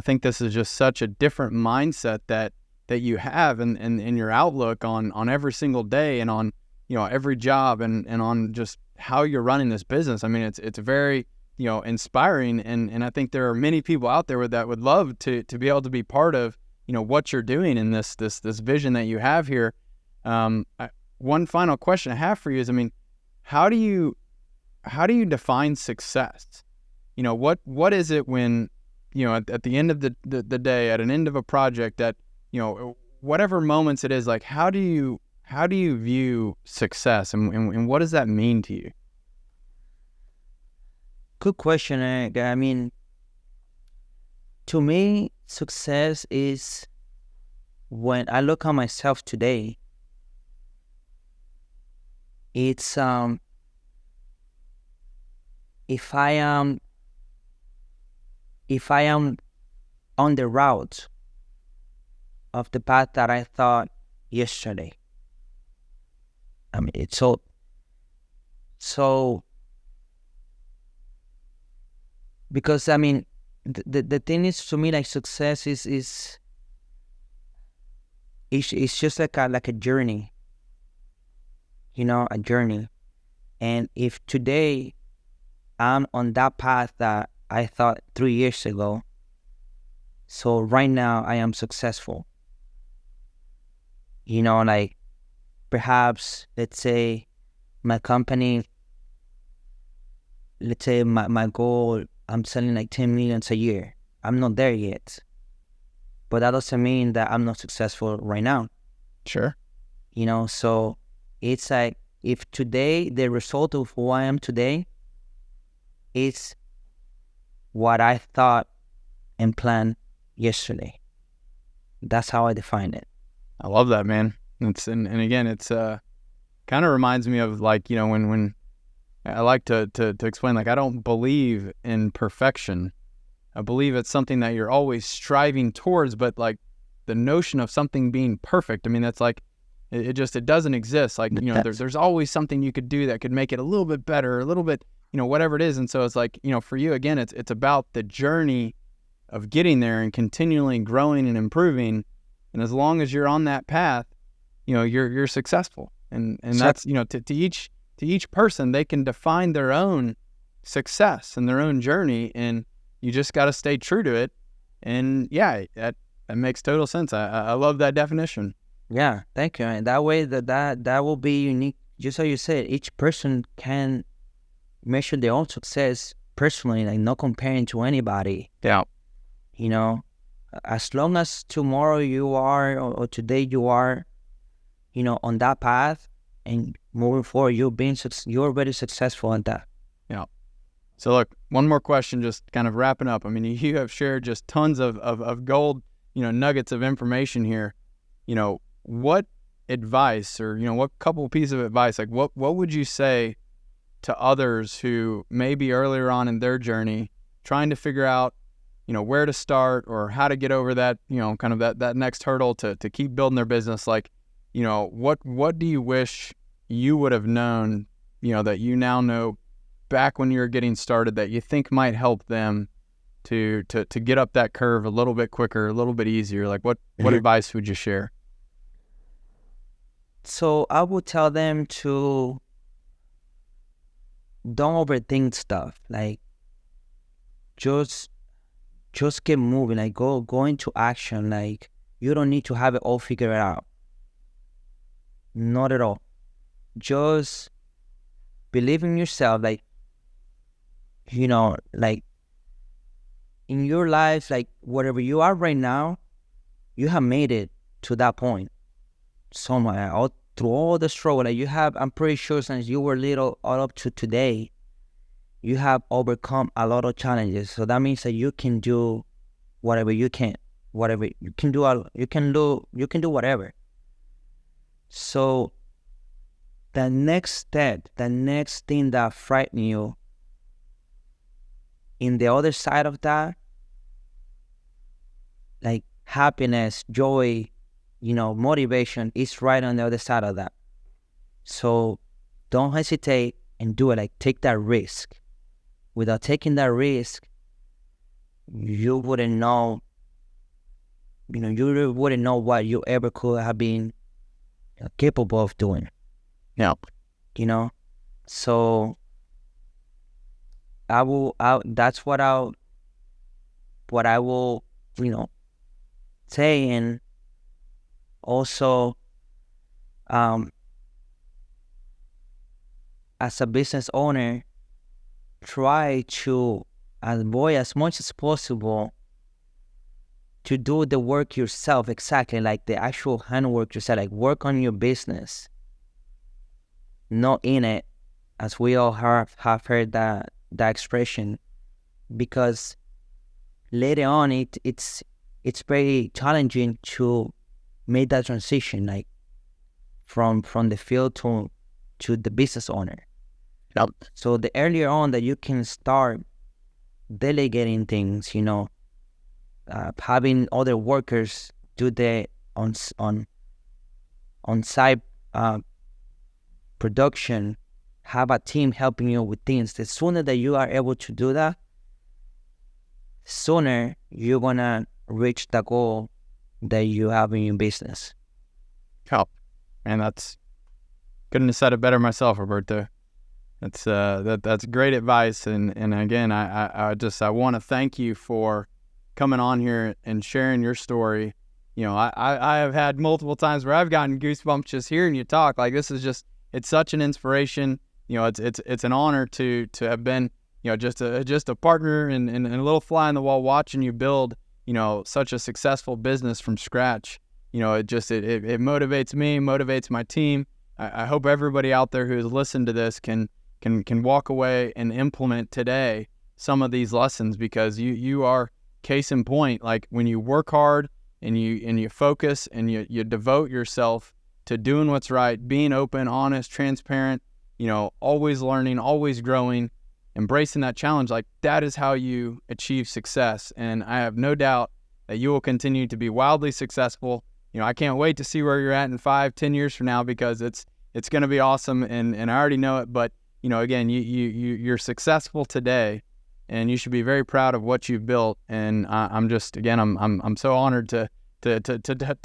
think this is just such a different mindset that you have in your outlook on every single day and on every job and on just how you're running this business. I mean, it's very inspiring, and I think there are many people out there that would love to be able to be part of what you're doing in this vision that you have here. One final question I have for you is, I mean, how do you define success? What is it when at the end of the day, at an end of a project, that whatever moments it is, like, how do how do you view success, and what does that mean to you? Good question, Eric. I mean, to me, success is when I look at myself today, it's if I am on the route of the path that I thought yesterday. I mean, it's so because I mean, the thing is, to me, like, success is it's just like a journey, a journey. And if today I'm on that path that I thought 3 years ago, so right now I am successful. Like, perhaps, let's say my company, let's say my goal, I'm selling like 10 millions a year. I'm not there yet. But that doesn't mean that I'm not successful right now. Sure. So it's like, if today the result of who I am today is what I thought and planned yesterday. That's how I define it. I love that, man. And again, it's kind of reminds me of, like, when I like to explain, like, I don't believe in perfection. I believe it's something that you're always striving towards, but like the notion of something being perfect, I mean, that's like, it doesn't exist. Like, there's always something you could do that could make it a little bit better, a little bit, whatever it is. And so it's like, for you, again, it's about the journey of getting there and continually growing and improving. And as long as you're on that path, you're successful. And that's, to each person, they can define their own success and their own journey, and you just got to stay true to it. And yeah, that makes total sense. I love that definition. Yeah, thank you. And that way, that will be unique. Just how you said, each person can measure their own success personally, like, not comparing to anybody. Yeah. As long as tomorrow you are, or today you are, on that path, and moving forward, you're very successful at that. Yeah. So look, one more question, just kind of wrapping up. I mean, you have shared just tons of gold, nuggets of information here. What advice, or, what couple pieces of advice, like, what would you say to others who may be earlier on in their journey, trying to figure out, where to start or how to get over that, kind of that next hurdle to keep building their business? Like, what do you wish you would have known, that you now know back when you were getting started, that you think might help them to get up that curve a little bit quicker, a little bit easier? Like, what advice would you share? So I would tell them to don't overthink stuff. Like, just keep moving. Like, go into action. Like, you don't need to have it all figured out. Not at all. Just believe in yourself. Like, like, in your life, like, wherever you are right now, you have made it to that point somewhere, all through all the struggle that you have. I'm pretty sure since you were little all up to today, you have overcome a lot of challenges. So that means that you can do whatever you can, whatever you can do, you can do whatever. So the next step, the next thing that frightens you, in the other side of that, like happiness, joy, motivation, is right on the other side of that. So don't hesitate and do it. Like, take that risk. Without taking that risk, you wouldn't know, you really wouldn't know what you ever could have been capable of doing. Yeah. So that's what I will, say. And also, as a business owner, try to avoid as much as possible to do the work yourself, exactly like the actual handwork yourself, like work on your business, not in it, as we all have heard that expression, because later on it's very challenging to make that transition, like from the field to the business owner. Yep. So the earlier on that you can start delegating things, having other workers do the on-site production, have a team helping you with things. The sooner that you are able to do that, sooner you're gonna reach the goal that you have in your business. Help. And couldn't have said it better myself, Roberto. That's great advice. And again, I want to thank you for coming on here and sharing your story. I have had multiple times where I've gotten goosebumps just hearing you talk. Like, this is it's such an inspiration. It's an honor to have been, just a partner and a little fly on the wall watching you build, such a successful business from scratch. It motivates me, motivates my team. I hope everybody out there who has listened to this can walk away and implement today some of these lessons, because you are case in point. Like, when you work hard and you focus and you devote yourself to doing what's right, being open, honest, transparent, always learning, always growing, embracing that challenge, like, that is how you achieve success. And I have no doubt that you will continue to be wildly successful. I can't wait to see where you're at in 5-10 years from now, because it's going to be awesome, and I already know it. But again, you're successful today, and you should be very proud of what you've built. And I'm so honored to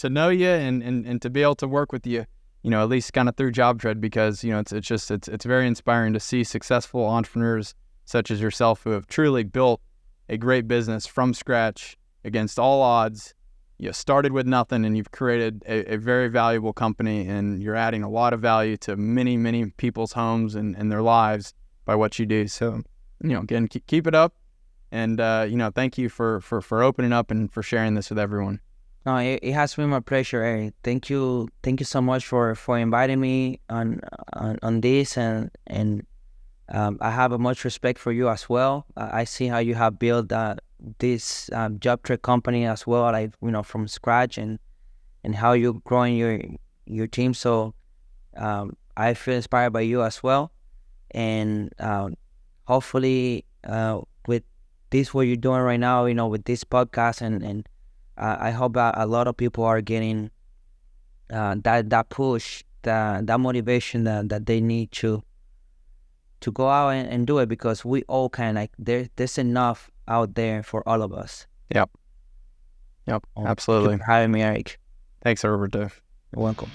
know you and to be able to work with you, at least kind of through JobTread, because it's very inspiring to see successful entrepreneurs such as yourself who have truly built a great business from scratch against all odds. You started with nothing, and you've created a very valuable company, and you're adding a lot of value to many, many people's homes and their lives by what you do. So, again, keep it up. And, thank you for opening up and for sharing this with everyone. No, it has been my pleasure, Eric. Thank you so much for inviting me on this, and I have a much respect for you as well. I see how you have built this JobTread company as well, like, from scratch, and how you're growing your team. So I feel inspired by you as well, and hopefully with this, what you're doing right now, with this podcast, and I hope that a lot of people are getting that push, that motivation that they need to go out and do it, because we all can. Like, there's enough out there for all of us. Yep, absolutely. Thank you for having me, Eric. Thanks, Roberto. You're welcome.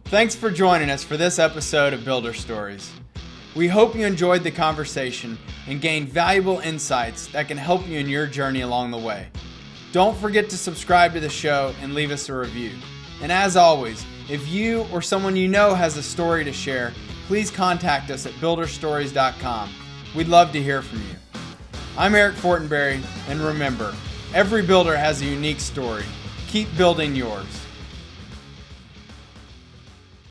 Thanks for joining us for this episode of Builder Stories. We hope you enjoyed the conversation and gained valuable insights that can help you in your journey along the way. Don't forget to subscribe to the show and leave us a review. And as always, if you or someone you know has a story to share, please contact us at builderstories.com. We'd love to hear from you. I'm Eric Fortenberry, and remember, every builder has a unique story. Keep building yours.